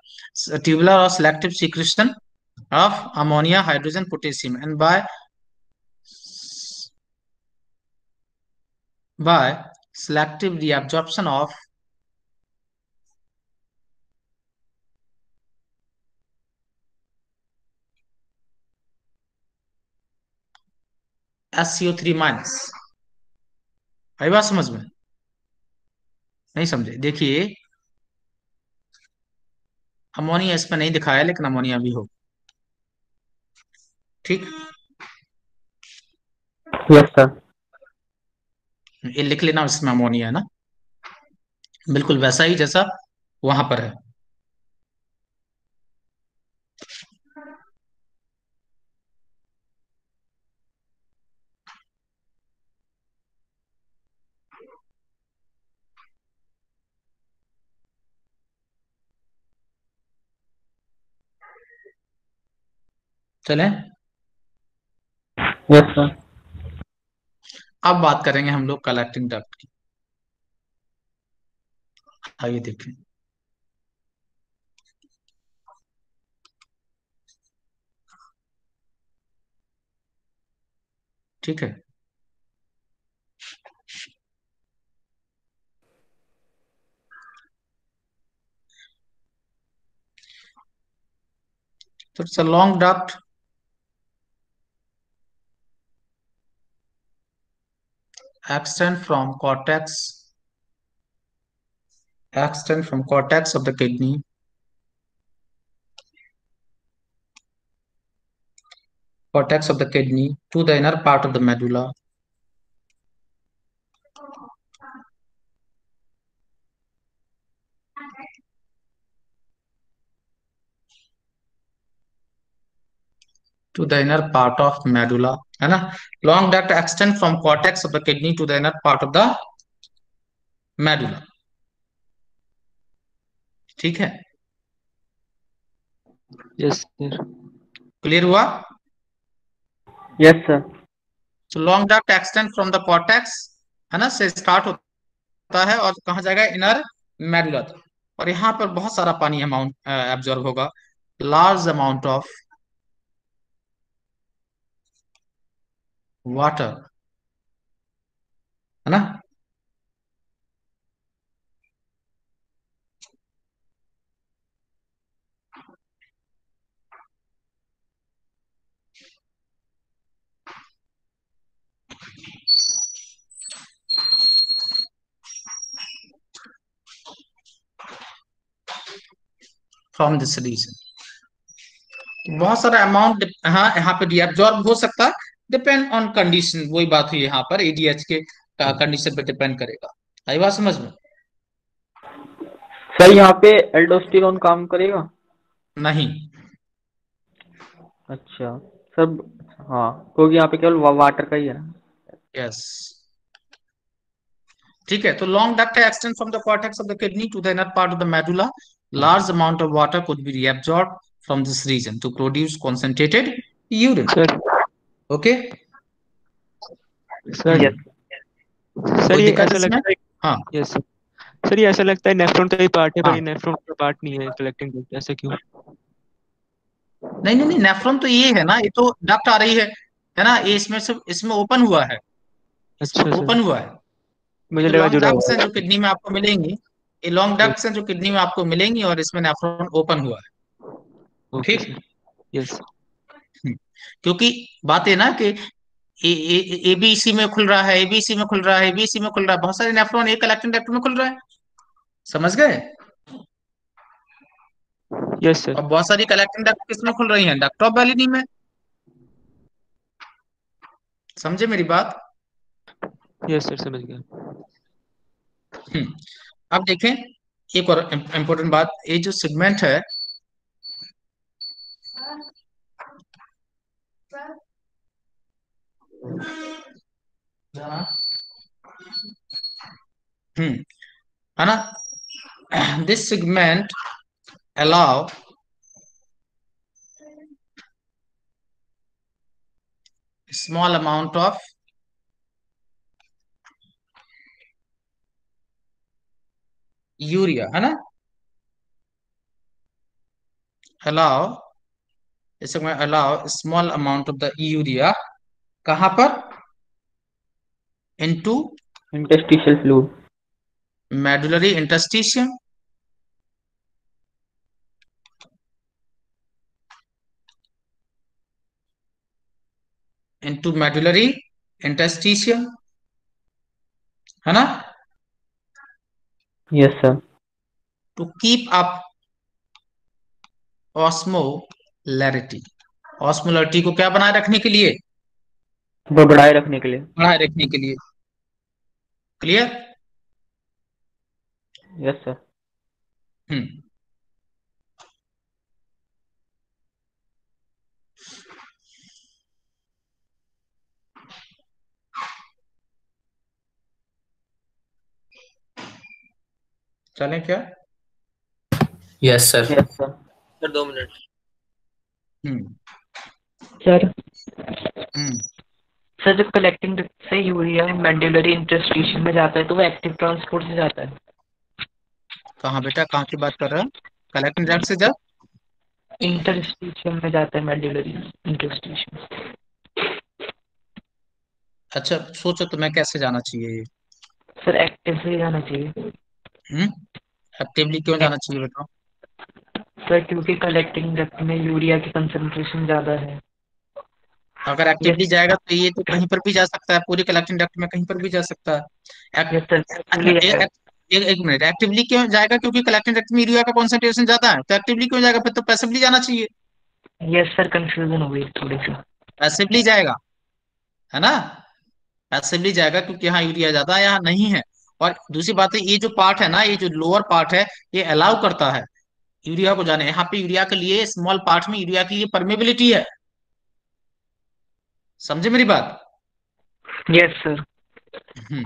ट्यूबुलर और selective secretion of ammonia hydrogen potassium and by selective reabsorption of SCO3 minus. आई बात समझ में? नहीं समझे? देखिए, अमोनिया इसमें नहीं दिखाया, लेकिन अमोनिया भी हो। ठीक, यस सर। ये लिख लेना, इसमें अमोनिया है ना, बिल्कुल वैसा ही जैसा वहां पर है। चलें, यस सर। अब बात करेंगे हम लोग कलेक्टिंग डक्ट की। आइए देखें। ठीक है, तो it's a long duct extend from cortex of the kidney to the inner part of the medulla, है ना। Long duct extend from cortex of the kidney to the inner part of the medulla. ठीक है, yes sir. Clear हुआ? Yes sir. तो long duct extend from the cortex, है ना, से start होता है और कहा जाएगा इनर मेडुला तक। और यहाँ पर बहुत सारा पानी अमाउंट एब्जॉर्ब होगा, लार्ज अमाउंट ऑफ वाटर, है ना। फ्रॉम दिस रीजन बहुत सारा अमाउंट, हाँ, यहाँ पे डीएब्जॉर्ब हो सकता है, डिपेंड ऑन कंडीशन। वही बात हुई यहाँ पर, एडीएच के कंडीशन पे डिपेंड करेगा। आई बात समझ में? सर यहाँ पे एल्डोस्टेरोन काम करेगा? नहीं, अच्छा सर। हाँ, क्योंकि यहाँ पे केवल वाटर का ही है ना। यस, ठीक है। तो long duct extend from the cortex of the kidney to the inner part of the medulla, large amount of water could be reabsorbed from this region to produce concentrated urine. Sir okay, sir yes. Sir कोई ये दिक्कत ऐसा इसमें? लगता है। हाँ, yes sir. Sir ये ऐसा लगता है नेफ्रॉन का ही पार्ट है, पर हाँ, ये नेफ्रॉन का पार्ट नहीं है कलेक्टिंग डक्ट, ऐसा क्यों? नहीं नहीं नहीं, नेफ्रॉन तो ये है ना, ये तो डक्ट आ रही है ना, ये इसमें से इसमें ओपन हुआ है, इसमें अच्छा सर, ओपन हुआ है। ये मुझे जो लगा लॉन्ग जुड़ा डक्ट्स हुआ हैं जो किडनी में आपको मिलेंगी, ये लॉन्ग है। डक्ट्स हैं जो किडनी में आपको मिलेंगी, और इसमें नेफ्रॉन ओपन हुआ है। ओके ठीक, सर। यस। क्योंकि बात है ना कि एबीसी में खुल रहा है, एबीसी में खुल रहा है, एबीसी में खुल रहा है, बहुत सारे नेफ्रॉन एक कलेक्टिंग डक्ट में खुल रहा है। समझ गए? Yes sir. और बहुत सारी कलेक्टिंग डक्ट किस में खुल रही हैं? डक्ट ऑफ बैलिनी में। समझे मेरी बात? यस सर, समझ गया। हम्म, अब देखें एक और इम्पोर्टेंट बात, ये जो सेगमेंट है, है ना, this segment allow small amount of urea, है ना, allow इसमें allow small amount of the urea कहां पर? into interstitial fluid. medullary interstitium, into medullary interstitial, है ना, yes sir. To keep up osmolarity. Osmolarity को क्या बनाए रखने के लिए? वो बढ़ाए रखने के लिए। बढ़ाए रखने के लिए। क्लियर? Yes sir. हम्म। चलें क्या? Yes sir. Yes sir. Sir 2 minute. Hmm. Sir hmm. Sir जब कलेक्टिंग से यूरिया मेडुलरी इंटरस्टिशियल में जाता है तो वो एक्टिव ट्रांसपोर्ट से जाता है। कहाँ बेटा, कहाँ की बात कर रहा है? कलेक्टिंग ड्रग से जब इंटरस्टिशियल में जाता है, मेडुलरी इंटरस्टिशियल। अच्छा सोचो तुम्हें कैसे जाना चाहिए ये? सर एक्टिव से ही जाना चाहिए। हम्म। एक्टिवली क्यों जाना चाहिए बेटा? सर क्योंकि कलेक्टिंग डक्ट में यूरिया की कंसंट्रेशन ज़्यादा है। अगर यस एक्टिवली जाएगा तो ये तो कहीं पर भी जा सकता है, पूरी कलेक्टिंग डक्ट में कहीं पर भी जा सकता है। यस सर अच्छा एक्टिवली है। एक मिनट, एक्टिवली क्यों जाएगा? क्योंकि कलेक्टिंग डक्ट में यूरिया का कॉन्सेंट्रेशन ज्यादा है, तो एक्टिवली क्यों जाएगा? फिर तो पैसिवली जाना चाहिए। यस सर कंफ्यूजन हो गई थोड़ी सी। पैसिवली जाएगा, है ना, पैसिवली जाएगा क्योंकि यहाँ यूरिया ज्यादा है, यहाँ नहीं है। और दूसरी बात है, ये जो पार्ट है ना, ये जो लोअर पार्ट है, ये अलाउ करता है यूरिया को जाने। यहाँ पे यूरिया के लिए, स्मॉल पार्ट में यूरिया के लिए परमेबिलिटी है। समझे मेरी बात? Yes sir. हम्म।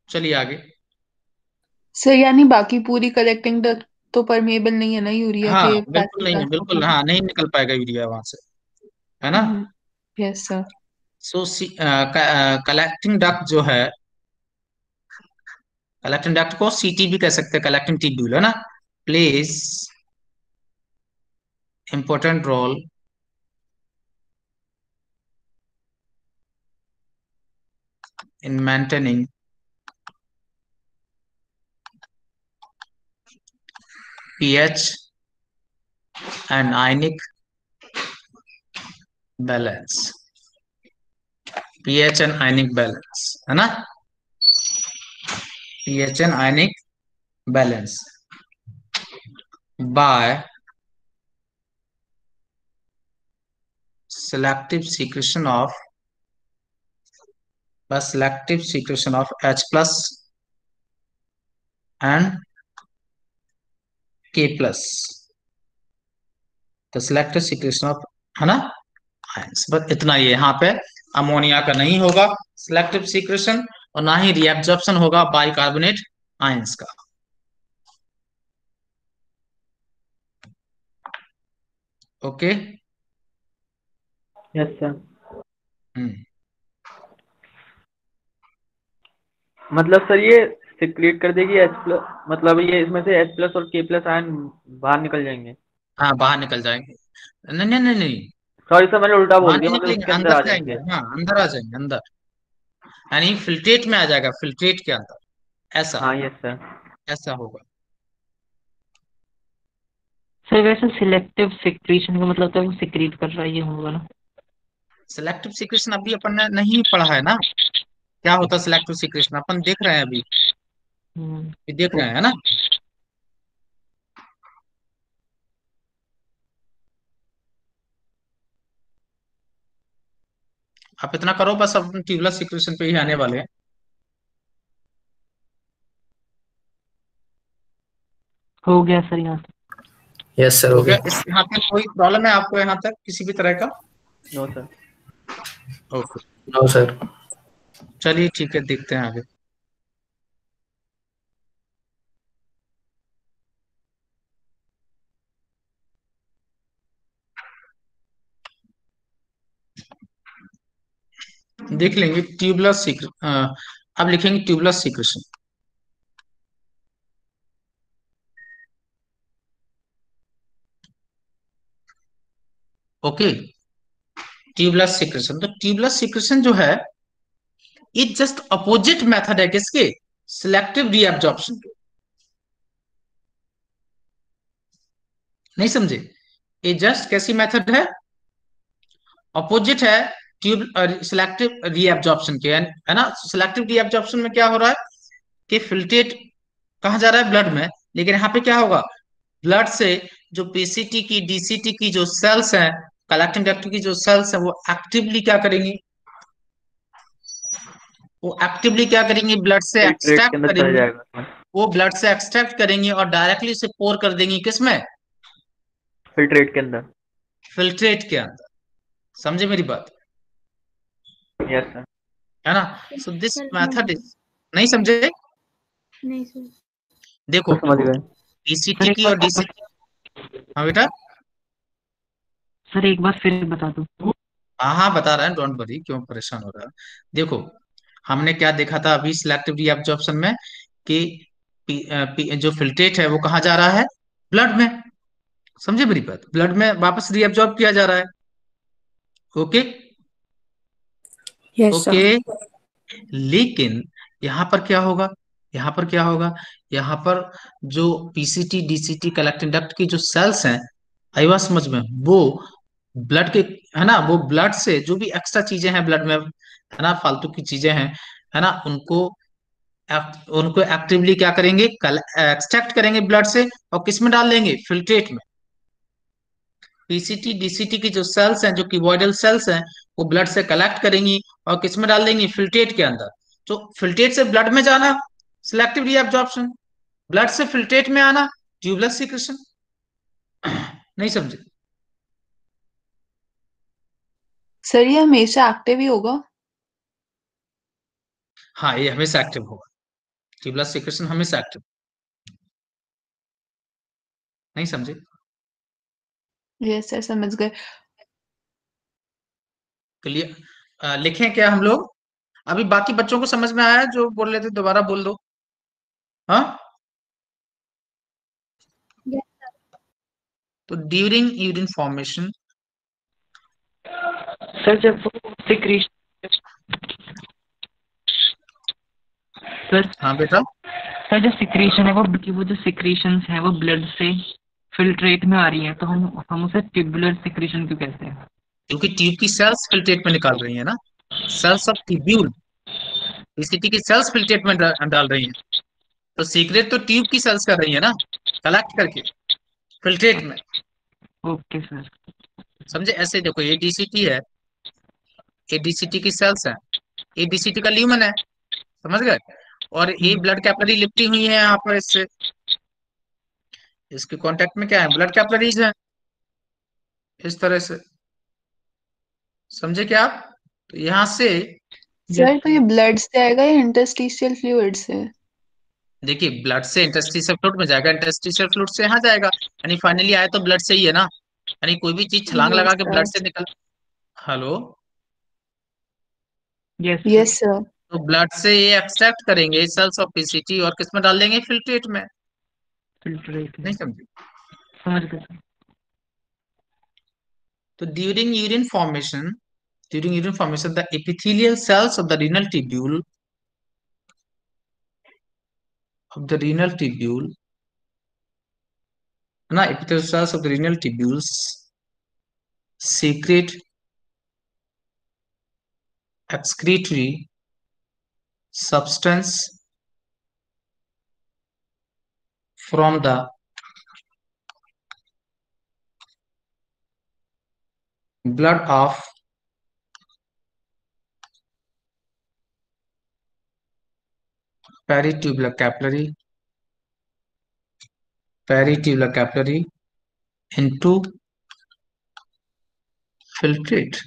चलिए आगे। सर यानी बाकी पूरी कलेक्टिंग डक्ट तो परमेबल नहीं है ना यूरिया हाँ के बिल्कुल पैसिव नहीं है, ट्रांसपोर्ट बिल्कुल, में? हाँ नहीं निकल पाएगा यूरिया वहां से, है ना। Yes sir. So collecting duct जो है, कलेक्टिंग डक्ट को सीटी भी कह सकते हैं, कलेक्टिंग ट्यूब्यूल, है ना, plays important role in maintaining pH and ionic balance, pH and ionic balance, है ना, pH and ionic balance by selective secretion of H plus and K plus, the selective secretion of, है ना, ions. बस इतना ही है। यहाँ पे ammonia का नहीं होगा सिलेक्टिव सीक्रेशन, और ना ही रिएब्जॉर्प्शन होगा बाइकार्बोनेट आयंस का। ओके। Yes sir. हम्म। मतलब सर ये सिक्रिएट कर देगी H प्लस, मतलब ये इसमें से H प्लस और K प्लस आयन बाहर निकल जाएंगे? हाँ बाहर निकल जाएंगे। नहीं नहीं नहीं नहीं, सॉरी सर, मैंने उल्टा बाहर बोल दिया, नहीं मतलब निकलेंगे, उसके अंदर अंदर आ जाएंगे, जाएंगे। हाँ अंदर आ जाएंगे, अंदर, यानी फिल्ट्रेट में आ जाएगा, फिल्ट्रेट के अंदर, ऐसा, हाँ यस सर। ऐसा होगा। सर वैसे सिलेक्टिव सिक्रीशन का मतलब तो वो सिक्रीट कर रहा है, ये होगा ना। सिलेक्टिव सीक्रेशन अभी अपन ने नहीं पढ़ा है ना, क्या होता है सिलेक्टिव सीक्रेशन, अपन देख रहे हैं अभी, अभी देख रहे हैं, है ना। आप इतना करो बस, अब ट्यूबुलर सीक्रेशन पे ही आने वाले हैं। हो गया सर यहाँ से। यस सर, हो हो गया? गया। इस यहाँ पे कोई प्रॉब्लम है आपको यहाँ तक किसी भी तरह का? No sir. Okay, no sir. चलिए ठीक है, देखते हैं आगे। देख लेंगे ट्यूबुलर सीक्रेशन, अब लिखेंगे tubular secretion. Okay, tubular secretion, तो ट्यूबुलर सीक्रेशन जो है, ये जस्ट अपोजिट मेथड है किसके? सिलेक्टिव रीअब्जॉर्प्शन के। नहीं समझे? ये जस्ट कैसी मेथड है? अपोजिट है ट्यूब सिलेक्टिव रीएब्जॉर्प्शन के, है ना। सिलेक्टिव रीएब्जॉर्प्शन में क्या हो रहा है कि फिल्ट्रेट कहाँ जा रहा है, ब्लड में, लेकिन यहाँ पे क्या होगा, ब्लड से जो पीसीटी की डीसीटी की जो सेल्स हैं, कलेक्टिंग डक्ट की जो सेल्स हैं, वो एक्टिवली क्या करेंगी, वो एक्टिवली क्या करेंगी, ब्लड से फिल्ट्रेट के एक्सट्रैक्ट अंदर चला करेंगी। जाएगा उसमें। वो ब्लड से एक्सट्रैक्ट करेंगी और डायरेक्टली उसे पोर कर देंगी किसमें, फिल्ट्रेट के अंदर। फिल्ट्रेट के अंदर। समझे मेरी बात, यस सर। है ना। सो दिस मेथड इज, नहीं समझे, नहीं सर। देखो समझ गए। पीसीटी सर एक की और बार डीसीटी। हाँ बेटा, सर एक बार फिर बता दो। हाँ हाँ बता रहे हैं, डोंट वरी, क्यों परेशान हो रहा है। देखो हमने क्या देखा था अभी सिलेक्टिव रीअब्जॉर्प्शन में कि जो फिल्ट्रेट है वो कहाँ जा रहा है, ब्लड में। समझे मेरी बात, ब्लड में वापस रीअब्जॉर्ब किया जा रहा है। Okay yes okay. सर। लेकिन यहाँ पर क्या होगा, यहाँ पर क्या होगा, यहाँ पर जो पीसीटी डीसीटी कलेक्टिंग डक्ट की जो सेल्स हैं, आई बात समझ में, वो ब्लड के, है ना, वो ब्लड से जो भी एक्स्ट्रा चीजें हैं ब्लड में, है ना, फालतू की चीजें हैं, है ना, उनको एक्टिवली क्या करेंगे, एक्सट्रैक्ट करेंगे ब्लड से, और किस में डाल देंगे, फिल्ट्रेट में। पीसीटी डीसीटी की जो सेल्स हैं, जो क्यूबॉइडल सेल्स हैं, वो ब्लड से कलेक्ट करेंगी और किस में डाल देंगी, फिल्ट्रेट के अंदर। तो फिल्ट्रेट से ब्लड में जाना सिलेक्टिव रीअब्जॉर्प्शन, ब्लड से फिल्ट्रेट में आना ट्यूबुलर सिक्रेशन। नहीं समझे। सर ये हमेशा एक्टिव ही होगा? हाँ ये हमेशा एक्टिव होगा, ट्यूबुलर सिक्रेशन हमेशा एक्टिव। नहीं समझे। यस सर समझ गए। क्लियर, लिखें क्या हम लोग, अभी बाकी बच्चों को समझ में आया, जो बोल रहे थे दोबारा बोल दो। हाँ, तो ड्यूरिंग यूरिन फॉर्मेशन, सर जब वो सिक्रीशन, सर हाँ बेटा, सर जो सिक्रीशन है वो जो सिक्रीशंस है वो ब्लड से फिल्ट्रेट में आ रही है, तो हम उसे ट्यूबुलर सिक्रीशन क्यों कहते हैं? क्योंकि ट्यूब की सेल्स फिल्ट्रेट में निकाल रही है ना, सेल्स ऑफ ट्यूब्यूल, पीसीटी की सेल्स फिल्ट्रेट में डाल रही है, तो सीक्रेट तो ट्यूब की सेल्स कर रही है ना, कलेक्ट करके फिल्ट्रेट में। Okay sir. समझे, ऐसे देखो ये डीसीटी है, ये डीसीटी की सेल्स है, ये डीसीटी का ल्यूमन है, समझ गए, और ये ब्लड कैपिलरी लिपटी हुई है यहाँ पर इससे, इसके कांटेक्ट में क्या है, ब्लड कैपिलरीज है, इस तरह से। समझे क्या आप, तो यहाँ से सर तो ये ब्लड से आएगा या इंटरस्टिशियल फ्लूइड से? देखिए ब्लड से इंटरस्टिशियल फ्लूइड में जाएगा, इंटरस्टिशियल फ्लूइड से यहाँ जाएगा, यानी फाइनली आया तो ब्लड से ही है ना, यानी कोई भी चीज छलांग लगा यस के ब्लड सर। से निकल, हेलो, यस यस सर। तो ब्लड से ये एक्सट्रैक्ट करेंगे सेल्स ऑफ पीसीटी और किस में डाल देंगे, फिल्ट्रेट में। फिल्ट्रेट नहीं में। समझे। समझ गए सर। तो during urine formation the epithelial cells of the renal tubule है ना, epithelial cells of the renal tubules secrete excretory substance from the blood of peritubular capillary into filtrate।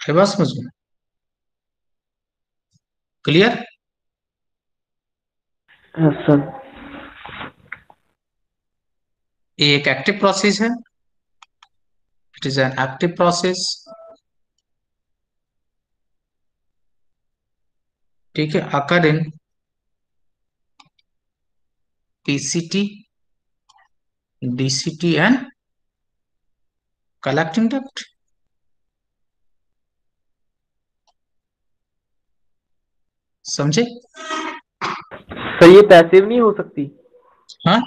है बात समझ में, क्लियर। Yes sir. ये एक active process है, it is an active process, ठीक है, occur in PCT DCT and collecting duct. समझे। सर ये पैसिव नहीं हो सकती? हाँ,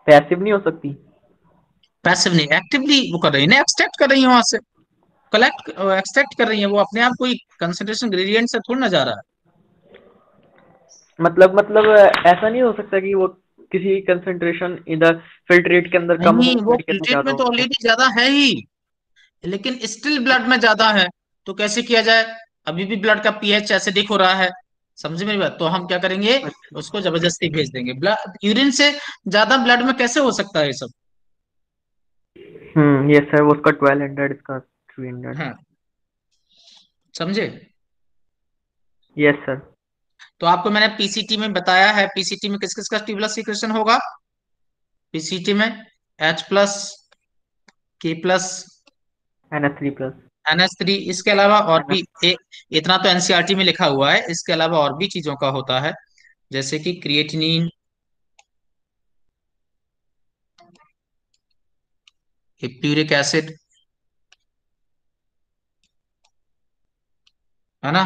पैसिव नहीं हो सकती? पैसिव नहीं, एक्टिवली वो कर रही है ना, एक्सट्रैक्ट कर रही है वहां से, कलेक्ट एक्सट्रैक्ट कर रही है, वो अपने आप कोई कंसंट्रेशन ग्रेडियंट से थोड़ा ना जा रहा है। मतलब ऐसा नहीं हो सकता कि वो किसी कंसंट्रेशन इधर फिल्ट्रेट के अंदर कम हो, नहीं, वो मेडिकेट में फिल्ट्रेट ज्यादा में तो हो। ऑलरेडी ज्यादा है ही, लेकिन स्टिल ब्लड में ज्यादा है, तो कैसे किया जाए? अभी भी ब्लड का पीएच एसिडिक हो रहा है, समझे मेरी बात? तो हम क्या करेंगे, अच्छा। उसको जबरदस्ती भेज देंगे। ब्लड यूरिन से ज्यादा ब्लड में कैसे हो सकता है ये सब? यस सर, वो उसका 1200, इसका 300। हाँ, समझे? Yes sir. तो आपको मैंने पीसीटी में बताया है, पीसीटी में किस किस का ट्यूबुलर सीक्रेशन होगा? पीसीटी में H+, K+, NH3+। NH3, इसके अलावा और भी NH। इतना तो एनसीईआरटी में लिखा हुआ है, इसके अलावा और भी चीजों का होता है, जैसे कि क्रिएटिनिन, प्यूरिक एसिड, है ना,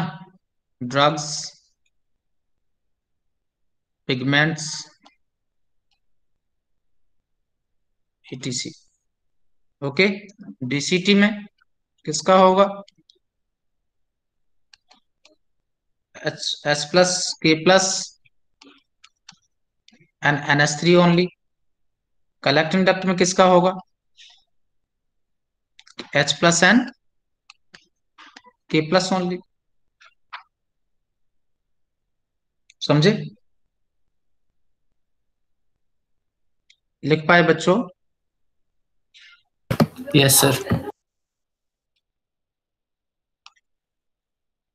drugs, pigments, etc। Okay. DCT में किसका होगा? H+, K+ and NH3 only. Collecting duct में किसका होगा? H+ and K+ only. समझे? लिख पाए बच्चों? Yes sir.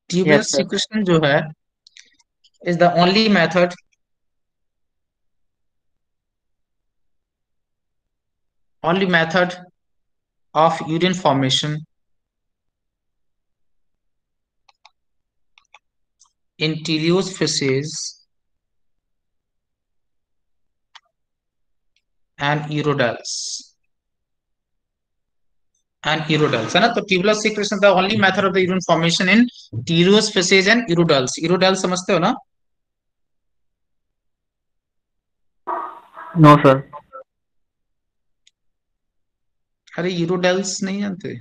Tubular yes sir. Secretion जो है is the only method of urine formation in teleus feces and urodels, है ना? तो tubular secretion the only method of the urine formation in teleost fishes and urodeles. Urodeles समझते हो ना? No sir. अरे urodeles नहीं जानते?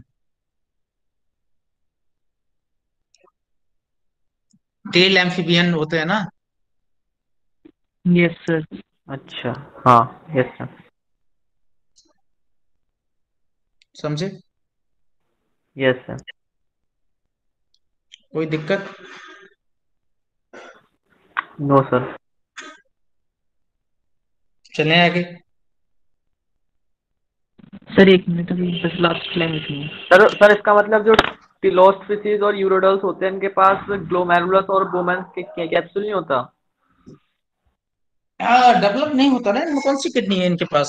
टेल एम्फिबियन होते हैं ना? Yes sir. अच्छा। हाँ। Yes sir. समझे? Yes sir. कोई दिक्कत? No sir. चलें आगे। सर एक मिनट, अभी बस लास्ट लाइन लिखनी है। सर इसका मतलब जो टिलोस फिशीज और यूरोडल्स होते हैं, इनके पास ग्लोमेरुलस और बोमेंस के कैप्सूल नहीं होता? डेवलप नहीं होता ना, इनमें कौन सी किडनी है इनके पास?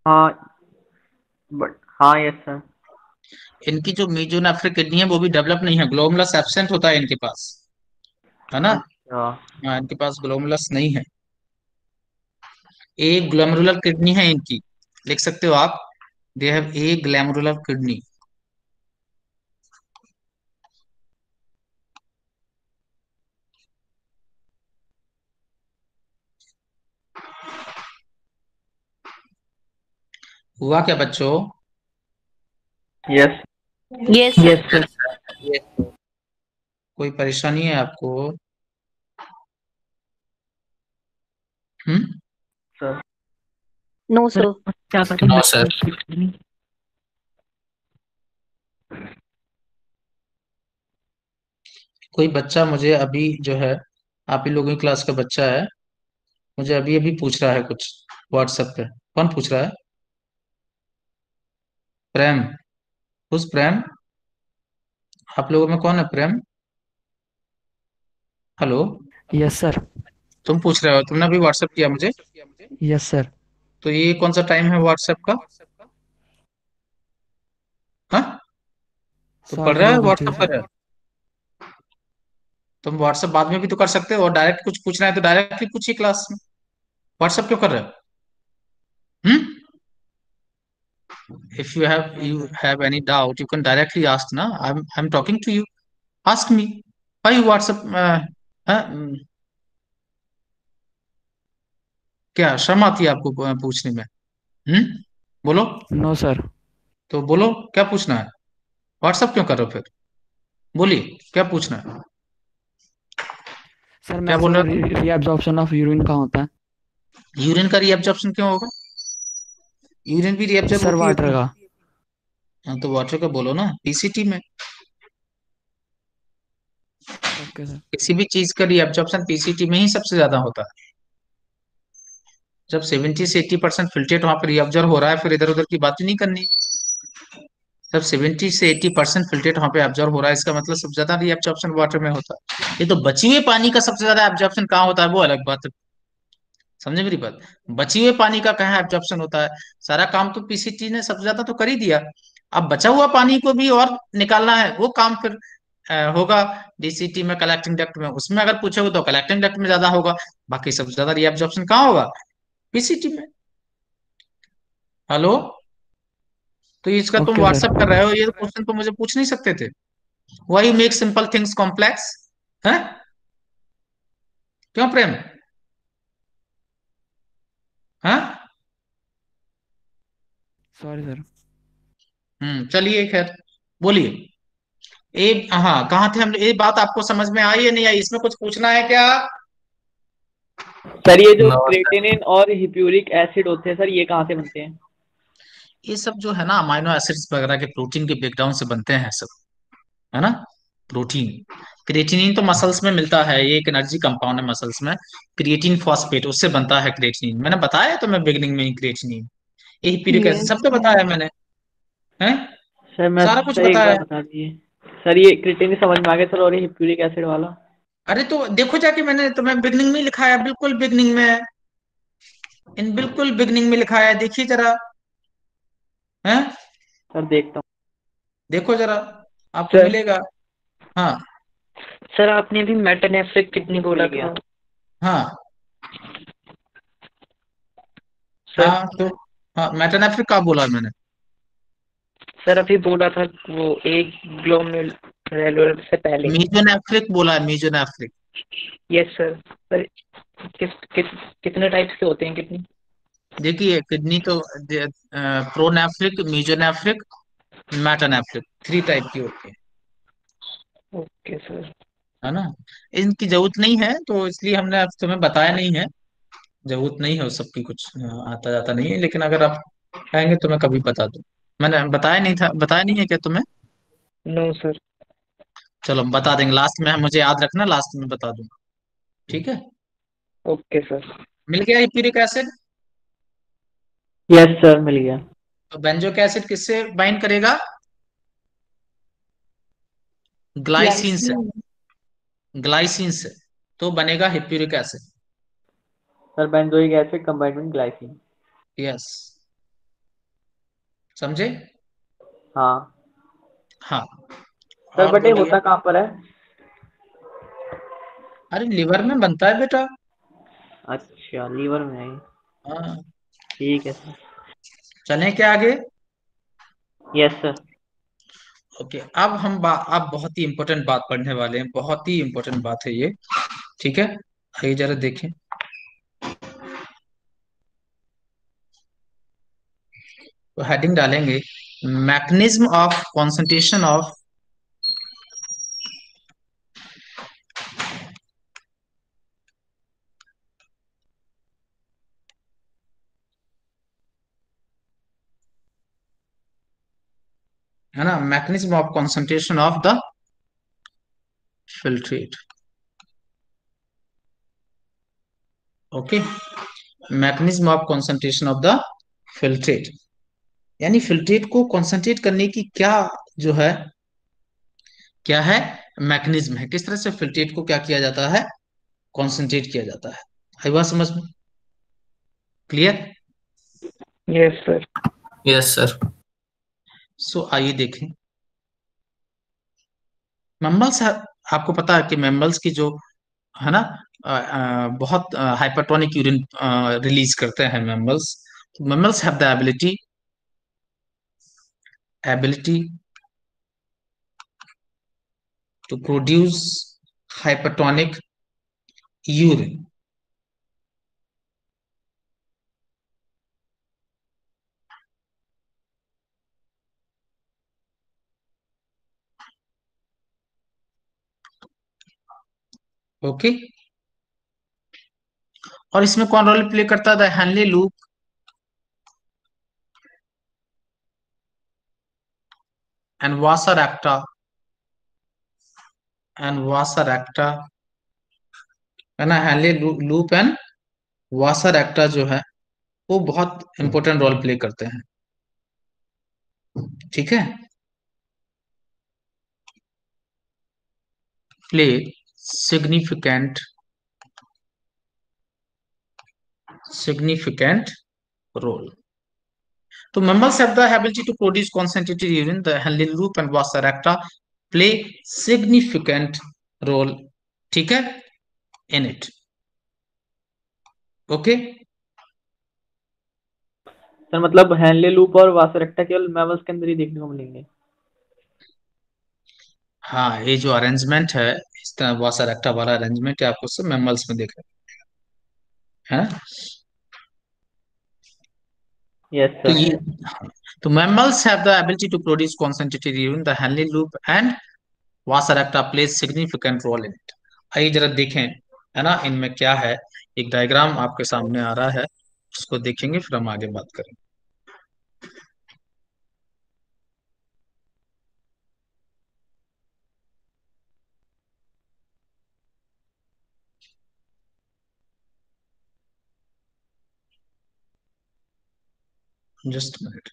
हाँ बट हाँ यस सर। इनकी जो मेजोनेफ्रिक किडनी है वो भी डेवलप नहीं है, ग्लोमुलस एब्सेंट होता है इनके पास, है ना? अच्छा। हाँ, इनके पास ग्लोमुलस नहीं है। एक ग्लैमरुलर किडनी है इनकी, लिख सकते हो आप, दे हैव ए ग्लैमरुलर किडनी। हुआ क्या बच्चों? Yes. Yes yes sir. Sir. कोई परेशानी है आपको? Hmm? Sir. No sir sir. क्या करें नो बच्चे सर। किडनी? कोई बच्चा मुझे अभी जो है, आप ही लोगों की क्लास का बच्चा है, मुझे अभी अभी पूछ रहा है कुछ व्हाट्सएप पे। कौन पूछ रहा है? प्रेम? उस प्रेम? आप लोगों में कौन है प्रेम? हेलो? Yes sir. तुम पूछ रहे हो? तुमने अभी व्हाट्सएप किया मुझे? Yes sir. तो ये कौन सा टाइम है व्हाट्सएप का? हाँ, तो पढ़ रहा है, 7:02 व्हाट्सएप कर सर। रहा है? तुम व्हाट्सएप बाद में भी तो कर सकते हो, और डायरेक्ट कुछ पूछना है तो डायरेक्टली पूछिए क्लास में, व्हाट्सएप क्यों कर रहे हो? हम्म? If you have any doubt, you can directly ask ना, I'm talking to you. Ask me. Why you WhatsApp? हाँ, क्या शर्म आती है आपको पूछने में? बोलो। No sir. तो बोलो क्या पूछना है। व्हाट्सअप क्यों कर रहे हो फिर। बोलिए क्या पूछना है। सर क्या बोल रहे मैक्सिमम हो तुम। रीअब्जॉर्प्शन ऑफ यूरिन कहाँ होता है? यूरिन का रीअब्जॉर्प्शन क्यों होगा। यूरिन भी रीअब्जॉर्ब सर होती है वाटर तो। का। हाँ तो वाटर का बोलो ना, पीसीटी में। Okay sir. किसी भी चीज का रीअब्जॉर्प्शन पीसीटी में ही सबसे ज्यादा होता है। जब 70 से 80% फिल्ट्रेट वहां पर रीअब्जॉर्ब हो रहा है, फिर इधर उधर की बात ही नहीं करनी। जब 70 से 80% फिल्ट्रेट वहां पे एब्जॉर्ब हो रहा है, इसका मतलब सबसे ज्यादा रीअब्जॉर्प्शन वाटर में होता है। ये तो बची हुए पानी का सबसे ज्यादा एब्जॉर्प्शन कहाँ होता है वो अलग बात है। समझे मेरी बात। बची हुए पानी का कहाँ एब्जॉर्प्शन होता है। सारा काम तो पीसीटी ने सबसे ज्यादा तो कर ही दिया। अब बचा हुआ पानी को भी और निकालना है, वो काम फिर होगा डीसीटी में, कलेक्टिंग डक्ट में। उसमें अगर पूछोगे तो कलेक्टिंग डक्ट में ज्यादा होगा। बाकी सबसे ज्यादा रीअब्जॉर्प्शन कहाँ होगा, पीसीटी में। हेलो। तो इसका तुम ओके सर। व्हाट्सअप कर रहे हो, ये क्वेश्चन तो मुझे पूछ नहीं सकते थे। Why you make simple things complex है। क्यों प्रेम। हाँ। Sorry sir. चलिए खैर। बोलिए। ए हाँ, कहाँ थे हम। ये बात आपको समझ में आई या नहीं आई, इसमें कुछ पूछना है क्या। सर ये जो नो सर। क्रेटिनिन और हिप्यूरिक एसिड होते हैं सर, ये कहाँ से बनते हैं? ये सब जो है ना अमाइनो एसिड्स वगैरह के प्रोटीन के ब्रेकडाउन से बनते हैं सब, है ना। प्रोटीन। क्रिएटिनिन तो मसल्स में मिलता है, ये एक एनर्जी कंपाउंड है मसल्स में। क्रिएटिन फॉस्फेट उससे बनता है क्रिएटिनिन, मैंने बताया तो मैं बिगनिंग में ही क्रिएटिनिन। ये हिप्यूरिक एसिड यस सब तो बताया सर। मैंने। हैं। सर मैं सारा कुछ सर एक बार बताया। बता दीजिए। सर ये क्रेटिनिन समझ में आ गया सर, और ये हिप्यूरिक एसिड वाला? अरे तो देखो जाके, मैंने तुम्हें बिगनिंग में ही लिखा है, बिल्कुल बिगनिंग में। इन बिल्कुल बिगनिंग में लिखा है, देखिए जरा। हैं। सर देखता हूँ। देखो जरा, आपको सर मिलेगा। हाँ। सर आपने अभी मेटानेफ्रिक कितनी मिल बोला गया। था। हाँ। सर हाँ तो। हाँ मेटानेफ्रिक का बोला मैंने। सर अभी बोला था वो एक ग्लोमेरुलर से पहले। मीजोनेफ्रिक बोला है, मीजोनेफ्रिक। Yes sir. सर कितने टाइप्स के होते हैं कितनी। देखिए किडनी तो प्रोनेफ्रिक, मीजोनेफ्रिक, मेटानेफ्रिक, 3 टाइप की होती है। Okay sir. है ना। इनकी जरूरत नहीं है तो इसलिए हमने अब तुम्हें बताया नहीं है। जरूरत नहीं है उस सबकी, कुछ आता जाता नहीं है, लेकिन अगर आप कहेंगे तो मैं कभी बता दूं। मैंने बताया नहीं था, बताया नहीं है क्या तुम्हें। No sir. चलो हम बता देंगे लास्ट में, मुझे याद रखना, लास्ट में बता दूंगा। ठीक है। Okay sir. मिल गया हिप्यूरिक एसिड। यस सर मिल गया। तो बेंजोइक एसिड किससे बाइंड करेगा, ग्लाइसिन से। ग्लाइसिन। ग्लाइसिन से। तो बनेगा hippuric acid. Sir benzoic acid combined with glycine. Yes. समझे। हाँ। हाँ। सर और बट ये बोलिए। होता कहाँ पर है? अरे लिवर में बनता है बेटा। अच्छा लीवर में है ये। हाँ। ठीक है सर। चलें क्या आगे। Yes sir. ओके अब हम अब बहुत ही इंपॉर्टेंट बात पढ़ने वाले हैं, बहुत ही इंपॉर्टेंट बात है ये। ठीक है। आइए जरा देखें। तो हेडिंग डालेंगे, मैकेनिज्म ऑफ कॉन्सेंट्रेशन ऑफ, है ना, mechanism of concentration of the filtrate. Okay. Mechanism of concentration of the filtrate, यानी फिल्ट्रेट को कॉन्सेंट्रेट करने की क्या जो है, क्या है, मैकेनिज्म है, किस तरह से फिल्ट्रेट को क्या किया जाता है, कॉन्सेंट्रेट किया जाता है। आई बात समझ में। Clear. Yes sir. Yes sir. So आइए देखें। मेम्बल्स, आपको पता है कि मेम्बल्स की जो है ना, बहुत हाइपरटोनिक यूरिन रिलीज करते हैं mammals. Mammals have the ability to produce hypertonic urine. Okay. और इसमें कौन रोल प्ले करता है? The Henle loop and vasa recta है ना। Henle loop and vasa recta जो है वो बहुत इंपॉर्टेंट रोल प्ले करते हैं। ठीक है। Play significant role. तो mammals have the ability to produce concentrated urine. The Henle loop and vas recta play significant role, ठीक है, in it. ओके। सर मतलब हेनले लूप और वासरेक्टा केवल मैमल्स के अंदर ही देखने को मिलेंगे? हाँ, ये जो अरेंजमेंट है, इस तरह वास रेक्टा वाला अरेंजमेंट है, आपको सब मैमल्स में देखा है ना। यस तो सर। ये, तो mammals have the ability to produce concentrated urine. The Henle loop and vas recta plays significant role in it. आइए जरा देखें, है ना, इनमें क्या है। एक डायग्राम आपके सामने आ रहा है, उसको देखेंगे फिर हम आगे बात करेंगे। Just minute.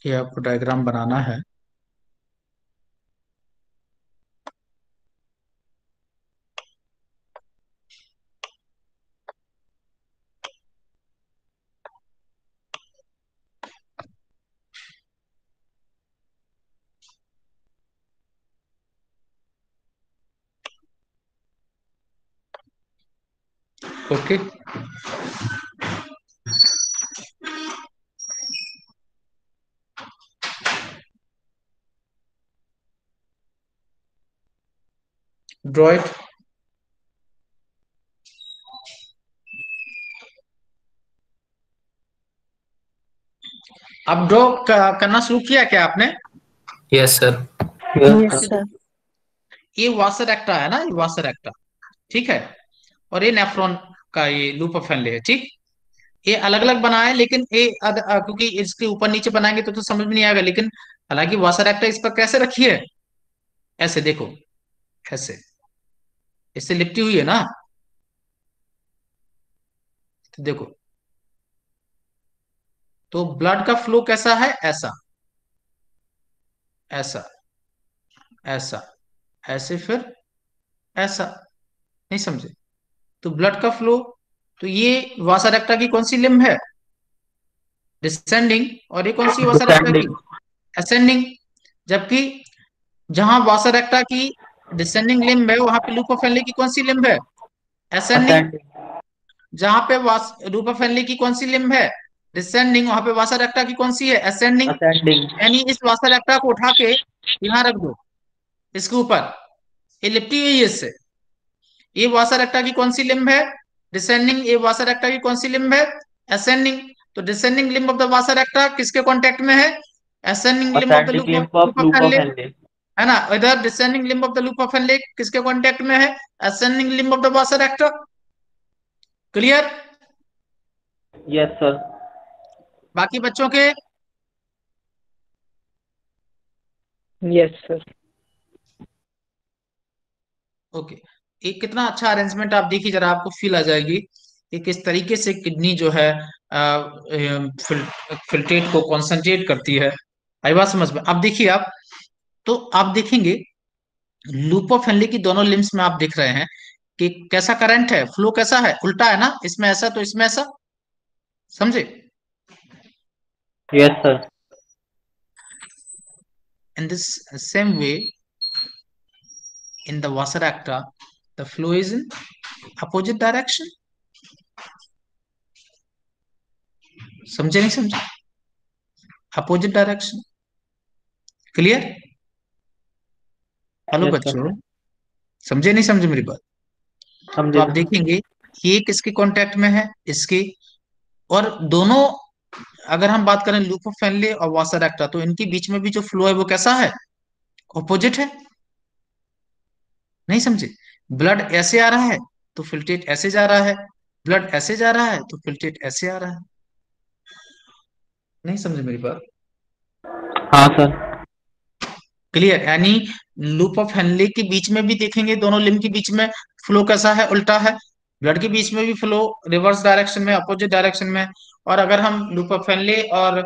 ये आपको डायग्राम बनाना है। ओके। Draw it. अब ड्रॉ करना शुरू किया क्या आपने? Yes sir. Yes sir. ये वासर एक्टा है ना, ये वासर एक्टा, ठीक है। और ये नेफ्रॉन का ये लूप ऑफ हेनले है, ठीक। ये अलग अलग बना है, लेकिन ये क्योंकि इसके ऊपर नीचे बनाएंगे तो समझ में नहीं आएगा, लेकिन हालांकि वासर एक्टा इस पर कैसे रखी है, ऐसे देखो, ऐसे इससे लिपटी हुई है ना। तो देखो, तो ब्लड का फ्लो कैसा है, ऐसा ऐसा ऐसा, ऐसे फिर ऐसा, नहीं समझे? तो ब्लड का फ्लो, तो ये वासा रेक्टा की कौन सी लिम्ब है, डिसेंडिंग, और ये कौन सी वासा रेक्टा की, डिसेंडिंग। असेंडिंग। जबकि जहां वासा रेक्टा की डिसेंडिंग लिम्ब है, वहां पे लूप ऑफ हेनले की कौन सी लिम्ब है, असेंडिंग। असेंडिंग। जहां पे लूप ऑफ हेनले की कौन सी लिम्ब है, डिसेंडिंग, वहां पे वासा रेक्टा की कौन सी है, असेंडिंग। असेंडिंग। यानी इस वासा रेक्टा को उठा के यहाँ रख दो, इसके ऊपर, ये लिपटी हुई है इससे। ये वासा रेक्टा की कौन सी लिम्ब है, डिसेंडिंग। ये वासा रेक्टा की कौन सी लिम्ब है, असेंडिंग। तो descending limb of the vasa recta किसके कांटेक्ट में है, ascending limb of the ascending lymph loop of of loop of Henle, Henle. है ना। इधर descending limb of the loop of Henle किसके कांटेक्ट में है, ascending limb of the vasa recta. Clear? Yes sir. बाकी बच्चों के? Yes sir. ओके। एक कितना अच्छा अरेंजमेंट, आप देखिए जरा, आपको फील आ जाएगी कि किस तरीके से किडनी जो है फिल्ट्रेट को कॉन्सेंट्रेट करती है। आई बात समझ में? अब देखिए आप, तो आप देखेंगे लूप ऑफ हेनले की दोनों लिम्स में आप देख रहे हैं कि कैसा करंट है, फ्लो कैसा है, उल्टा है ना, इसमें ऐसा तो इसमें ऐसा, समझे? Yes sir. In this same way, in the vasa recta the flow is in opposite direction. समझे नहीं समझे? Opposite direction. Clear? Hello yes sir, बच्चों, समझे नहीं समझे मेरी बात? तो समझे आप सर। देखेंगे ये किसके कांटेक्ट में है, इसके। और दोनों, अगर हम बात करें लूप ऑफ फैनले और वासर एक्टा, तो इनके बीच में भी जो फ्लो है वो कैसा है? ऑपोजिट है। नहीं समझे? ब्लड ऐसे आ रहा है तो फिल्ट्रेट ऐसे जा रहा है, ब्लड ऐसे जा रहा है तो फिल्ट्रेट ऐसे आ रहा है। नहीं समझे मेरी बात? हाँ सर। क्लियर? यानी लूप ऑफ हेनले के बीच में भी देखेंगे, दोनों लिम्ब के बीच में फ्लो कैसा है? उल्टा है। ब्लड के बीच में भी फ्लो रिवर्स डायरेक्शन में, अपोजिट डायरेक्शन में। और अगर हम लूप ऑफ हेनले और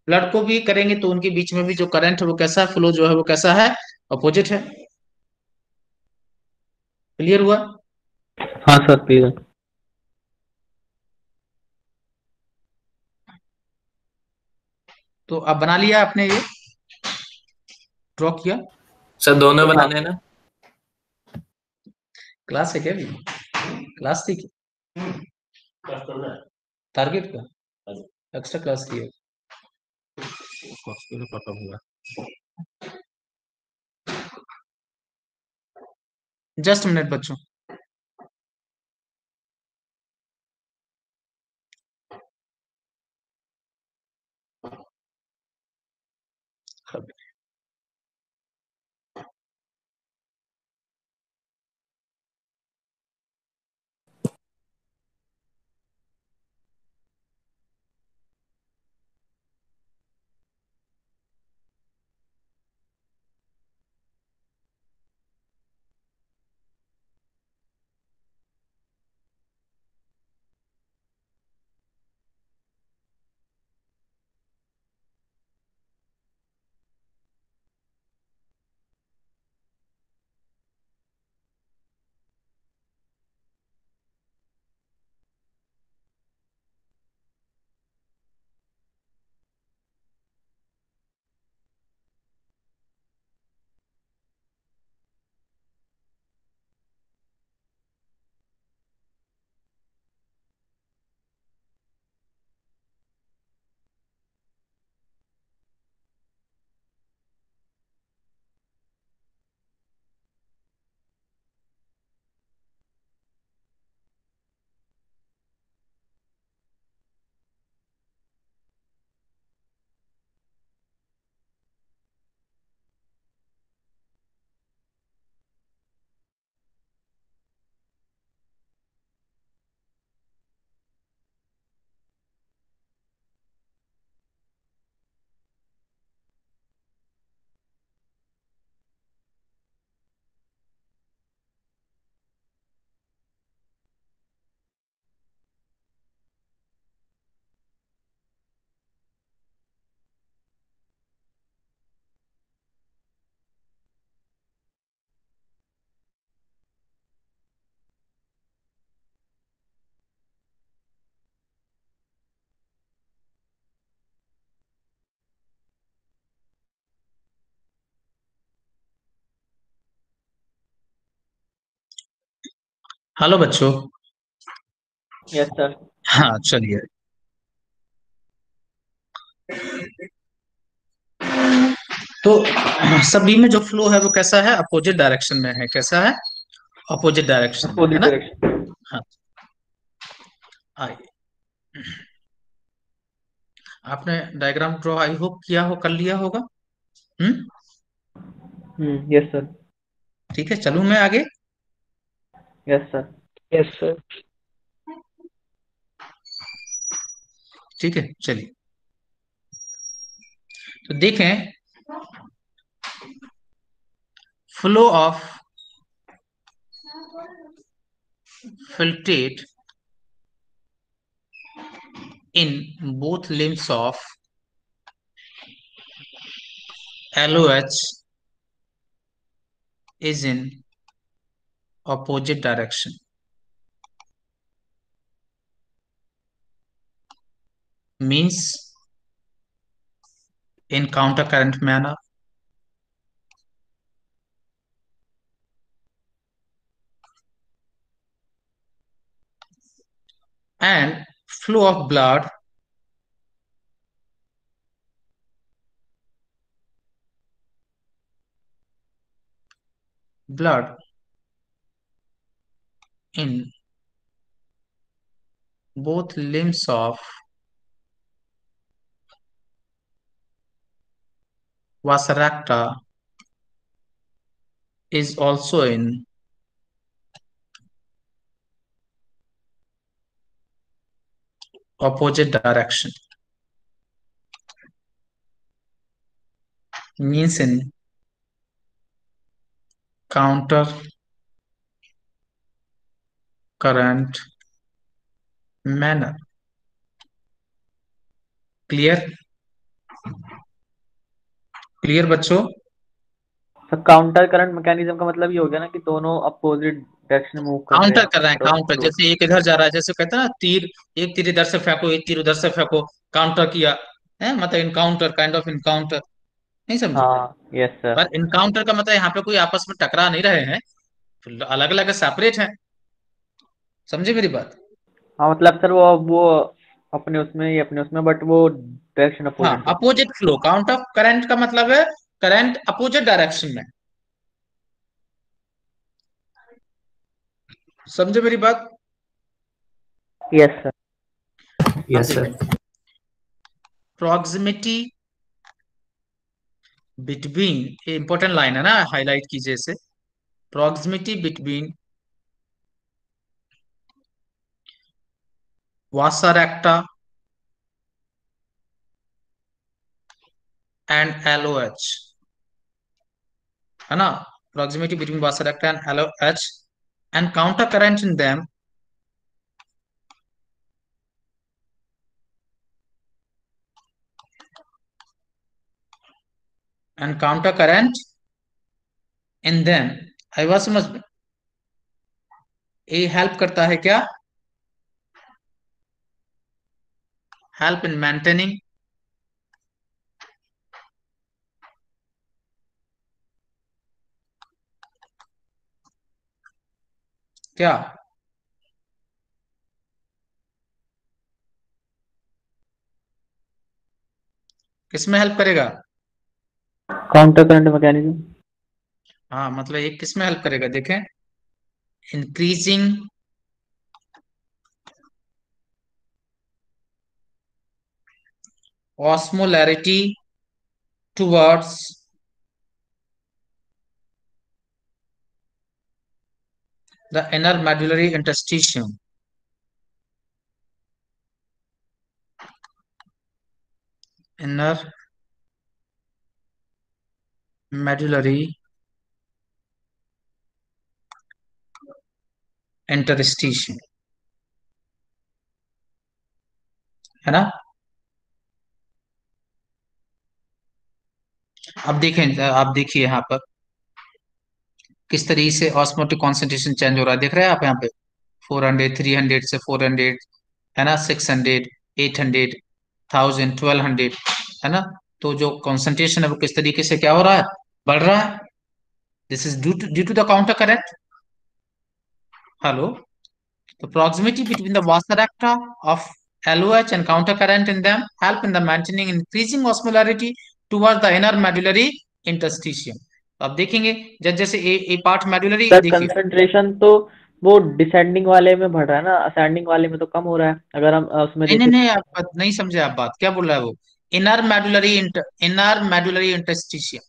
ब्लड को भी करेंगे तो उनके बीच में भी जो करंट है वो कैसा है? फ्लो जो है वो कैसा है? अपोजिट है। क्लियर हुआ? हाँ सर, क्लियर। तो अब बना लिया आपने, ये ड्रॉ किया? सर दोनों बनाने हैं ना? क्लास है क्या अभी? क्लास थी क्या? टारगेट का एक्स्ट्रा क्लास की है? पता हुआ। जस्ट मिनट बच्चों। हेलो बच्चों। Yes sir. हाँ चलिए। तो सभी में जो फ्लो है वो कैसा है? अपोजिट डायरेक्शन में है। कैसा है? अपोजिट डायरेक्शन में है अपोजिट ना? डायरेक्शन। हाँ। आइए, आपने डायग्राम ड्रॉ आई होप किया हो, कर लिया होगा। हम्म। Yes sir. ठीक है, चलूं मैं आगे? Yes sir. Yes, sir. ठीक है, चलिए। तो देखें, flow of filtrate in both limbs of LOH is in opposite direction. Means in counter current manner. and flow of blood in both limbs of Vasaracta is also in opposite direction, means in counter current manner. Clear? Clear बच्चों? Sir counter current mechanism का मतलब ये हो गया ना कि दोनों opposite direction में मूव कर रहे काउंटर हैं कर रहे हैं, काउंटर, जैसे एक इधर जा रहा है, जैसे कहते हैं ना तीर, एक तीर इधर से फेंको, एक तीर उधर से फेंको, काउंटर किया है, मतलब इनकाउंटर, काइंड ऑफ इनकाउंटर, नहीं समझे? हाँ यस सर। पर इनकाउंटर का मतलब यहाँ पे कोई आपस में टकरा नहीं रहे हैं, अलग अलग सेपरेट है, समझे मेरी बात? हाँ मतलब सर वो अपने उसमें, ये अपने उसमें, बट वो डायरेक्शन हाँ, अपोजिट है। Opposite flow, count of current का मतलब है करंट अपोजिट डायरेक्शन में, समझे मेरी बात? Yes sir. Yes, sir. Proximity between, ये इंपॉर्टेंट लाइन है ना, हाईलाइट कीजिए इसे, proximity between vasa and LOH, है ना, proximity between vasaracta and LOH and counter current in them and counter current in them, आई बात समझ में? ये हेल्प करता है क्या? हेल्प इन मेंटेनिंग क्या? किसमें हेल्प करेगा? Counter current mechanism. हाँ, मतलब ये किसमें हेल्प करेगा, देखें, increasing osmolarity towards the inner medullary interstitium, inner medullary interstitium, है ना? अब देखें, आप देखिए यहाँ पर किस तरीके से ऑस्मोटिक कॉन्सेंट्रेशन चेंज हो रहा है, देख रहे हैं आप यहाँ पे, 400, 300 से 400, है ना, 600, 800, 1000, 1200, है ना? तो जो कॉन्सेंट्रेशन है वो किस तरीके से क्या हो रहा है, बढ़ रहा है, this is due to the counter current. Hello, the proximity between the vasaracta of LOH and counter current in them help in the maintaining increasing osmolarity towards the inner medullary interstitium। तो आप देखेंगे जब जैसे ए part medullary, sir देखिए, concentration तो वो descending वाले में बढ़ रहा है ना, असेंडिंग वाले में तो कम हो रहा है अगर हम उसमें नहीं नहीं देखें। नहीं, आप नहीं समझे, आप बात क्या बोल रहा है वो, इनर मेडुलरी इंटरस्टिशियम,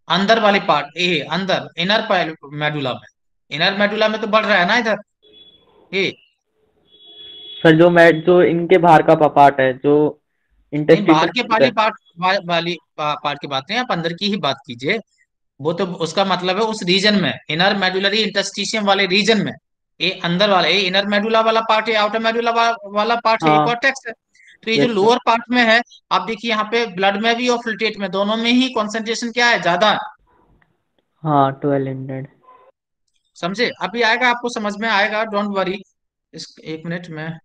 अंदर वाले पार्ट, ए अंदर इनर मेडुला में, इनर मेडुला में तो बढ़ रहा है ना इधर, ये सर जो इनके बाहर का पार्ट है, जो नहीं, बाहर के इंटेस्टिशियल वाली है। पार्ट, वाली पार्ट की बात नहीं, आप अंदर की ही बात कीजिए, वो तो उसका मतलब है उस रीजन में, इनर मेडुलरी इंटरस्टिशियम वाले रीजन में, ये अंदर वाला, ये इनर मेडुला वाला पार्ट है, आउटर मेडुला वाला पार्ट है, ये हाँ कॉर्टेक्स है। तो ये जो यस सर। लोअर पार्ट में है, आप देखिए यहाँ पे ब्लड में भी और फिल्ट्रेट में, दोनों में ही कॉन्सेंट्रेशन क्या है, ज्यादा है, हाँ 1200। समझे? अभी आएगा, आपको समझ में आएगा, डोंट वरी। इस एक मिनट में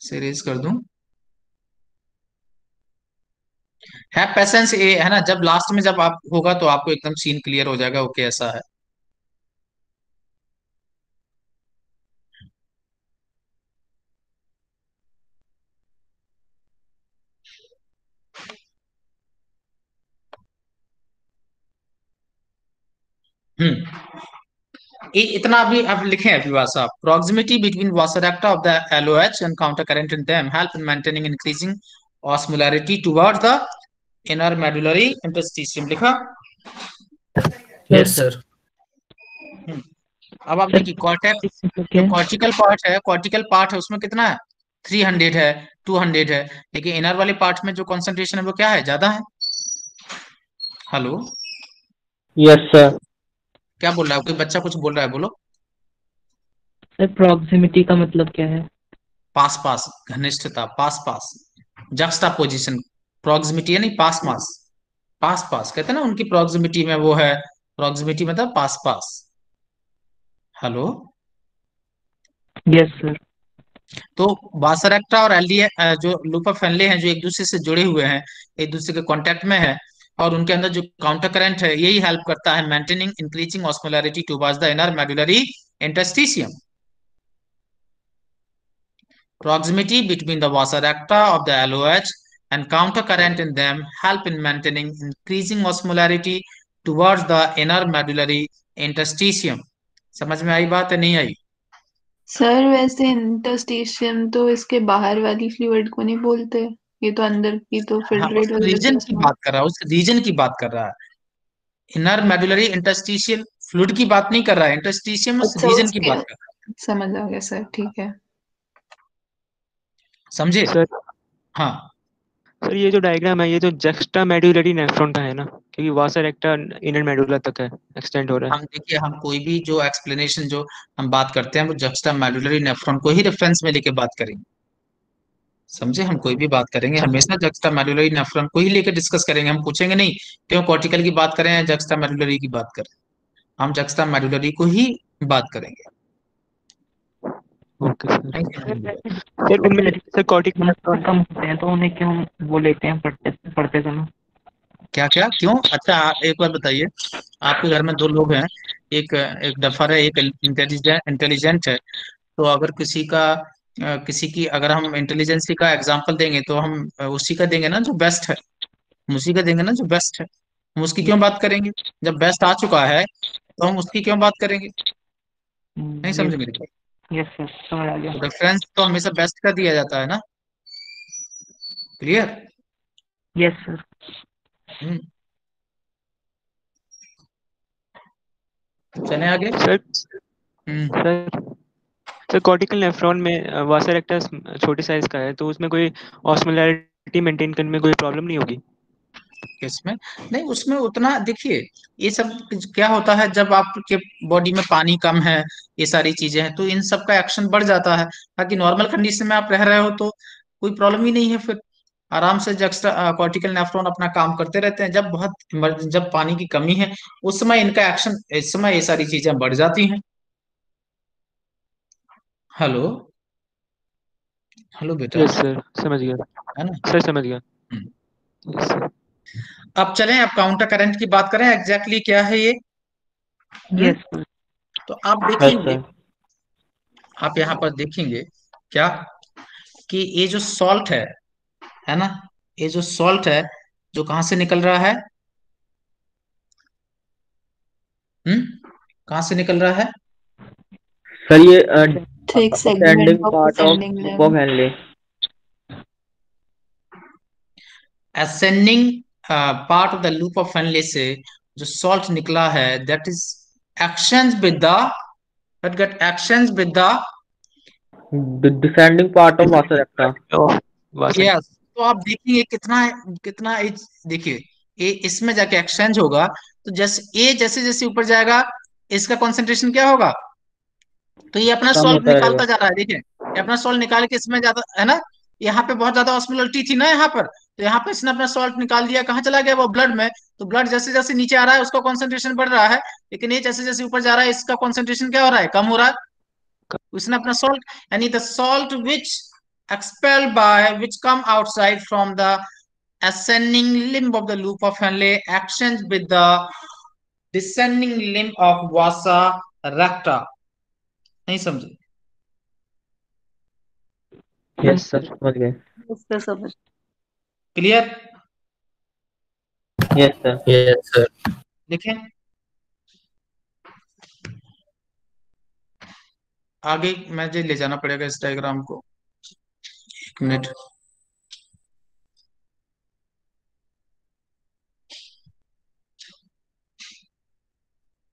सीरीज कर दूं, है पेशेंस, ये है ना, जब लास्ट में जब आप होगा तो आपको एकदम सीन क्लियर हो जाएगा, ओके ऐसा है। ये इतना अभी आप लिखें अभी वासा proximity between vasodacta of the LOH and counter current in them help in maintaining increasing osmolarity towards the inner medullary interstitium लिखा। Yes, sir. अब आप देखिए कॉर्टेक्स जो कॉर्टिकल पार्ट है उसमें कितना है 300 है 200 है, लेकिन इनर वाले पार्ट में जो कॉन्सेंट्रेशन है वो क्या है, ज्यादा है। Hello, yes sir. क्या बोल रहा है, कोई बच्चा कुछ बोल रहा है, बोलो। सर प्रॉक्सिमिटी का मतलब क्या है? पास पास, घनिष्ठता, पास पास, जक्स्टा पोजिशन, प्रॉक्सिमिटी है नहीं, पास पास, पास पास कहते हैं ना, उनकी प्रॉक्सिमिटी में वो है, प्रॉक्सिमिटी मतलब पास पास। Hello, yes sir. तो वासरेक्टा और एलडीए जो लूप ऑफ फेनले हैं जो एक दूसरे से जुड़े हुए हैं, एक दूसरे के कांटेक्ट में है, और उनके अंदर जो काउंटर करंट है यही हेल्प करता है maintaining increasing osmolarity towards the inner medullary interstitium. Proximity between the vasodacta of the LOH and counter current in them help in maintaining increasing osmolarity towards the inner medullary interstitium। समझ में आई बात है, नहीं आई? Sir वैसे interstitium तो इसके बाहर वाली फ्लूइड को नहीं बोलते, ये तो अंदर की तो हाँ, उस फिल्ट्रेट वगैरह रीजन से की बात कर रहा है, उस रीजन की बात कर रहा है। इनर मेडुलरी इंटरस्टिशियल फ्लूइड की बात नहीं कर रहा है, इंटरस्टिशियम उस अच्छा रीजन की उसके, बात कर रहा है। समझ आ गया सर, ठीक है। समझे? सर हाँ, सर ये जो डायग्राम है ये जो जक्स्टा मेडुलरी नेफ्रॉन का है ना, क्योंकि वासरेक्टा इनर मेडुला तक है, एक्सटेंड हो रहा है। हम देखिए, हम कोई भी जो एक्सप्लेनेशन जो हम बात करते हैं वो जक्स्टा मेडुलरी नेफ्रॉन को ही रेफरेंस में लेके बात करेंगे। समझे? हम कोई भी बात करेंगे अच्छा हमेशा जक्स्टा मेडुलरी नेफ्रॉन को ही लेकर डिस्कस करेंगे। हम पूछेंगे नहीं क्यों कॉर्टिकल की बात करें या जक्स्टा मेडुलरी की बात करें, हम जक्स्टा मेडुलरी को ही बात करेंगे। Okay sir. नहीं सर समझेंगे? वैसे सर उनमें सर कॉर्टिक नेफ्रॉन कम होते हैं तो उन्हें क्यों वो लेते हैं पढ़ते समय? क्या क्या क्यों? अच्छा, एक बार बताइए, आपके घर में दो लोग हैं, एक एक डफर है, एक इंटेलिजेंट है, तो अगर किसी की अगर हम इंटेलिजेंसी का एग्जांपल देंगे तो हम उसी का देंगे ना जो बेस्ट है, हम उसी का देंगे ना जो बेस्ट है। हम उसकी क्यों बात करेंगे? जब बेस्ट आ चुका है तो हम उसकी क्यों बात करेंगे? नहीं समझे मेरी बात? यस सर, समझ आ गया। तो रेफरेंस तो हमेशा बेस्ट का दिया जाता है ना। क्लियर? Yes sir. हम्म, चले आगे। Sir hmm, sir sir cortical nephron में वासरेक्टा छोटे साइज का है, तो उसमें कोई ऑस्मोलैरिटी मेंटेन करने में कोई प्रॉब्लम नहीं होगी? किसमें? नहीं, उसमें उतना देखिए, ये सब क्या होता है जब आपके बॉडी में पानी कम है, ये सारी चीजें हैं, तो इन सब का एक्शन बढ़ जाता है। बाकी नॉर्मल कंडीशन में आप रह रहे हो तो कोई प्रॉब्लम ही नहीं है, फिर आराम से जक्स्टा कॉर्टिकल नेफ्रॉन अपना काम करते रहते हैं। जब पानी की कमी है उस समय इनका एक्शन, इस समय ये सारी चीजें बढ़ जाती हैं। हेलो, हेलो बेटा, यस सर, समझ गया। है ना? सर समझ गया। हम्म। Yes sir. अब चलें, अब काउंटर करंट की बात करें, एग्जैक्टली क्या है ये। हम्म, यस सर। तो आप यस देखेंगे, सर। आप यहाँ पर देखेंगे क्या, कि ये जो सॉल्ट है ना, ये जो सॉल्ट है जो कहाँ से निकल रहा है, कहाँ से निकल रहा है? सर ये तो एक ascending segment of part of ascending loop of level. Henle. Ascending part of the loop of Henle से जो सॉल्ट निकला है, that is actions with the, that get actions with the, descending part of vasa recta. Vasa yes. तो आप देखेंगे कितना कितना देखिए, ए इसमें जाके एक्सचेंज होगा, तो जैसे जैसे ऊपर जाएगा इसका कंसंट्रेशन क्या होगा, तो ये अपना कम सॉल्ट होता रहेगा। निकालता जा रहा है। देखिए ये अपना सॉल्ट निकाल के इसमें ज्यादा है ना, यहाँ पे बहुत ज्यादा ऑस्मोलरिटी थी ना यहाँ पर, तो यहाँ पे इसने अपना सॉल्ट निकाल दिया, कहाँ चला गया वो, ब्लड में। तो ब्लड जैसे जैसे नीचे आ रहा है उसका कॉन्सेंट्रेशन बढ़ रहा है, लेकिन ये जैसे जैसे ऊपर जा रहा है इसका कॉन्सेंट्रेशन क्या हो रहा है, कम हो रहा है। उसने अपना सॉल्ट, यानी the salt which expelled by which come outside from the ascending limb of the loop of Henle actions with the descending limb of vasa recta। नहीं समझे? यस सर, समझ गए। उसका समझ। Clear? Yes sir. Yes, sir. देखें, आगे मुझे ले जाना पड़ेगा इस डायग्राम को। एक मिनट।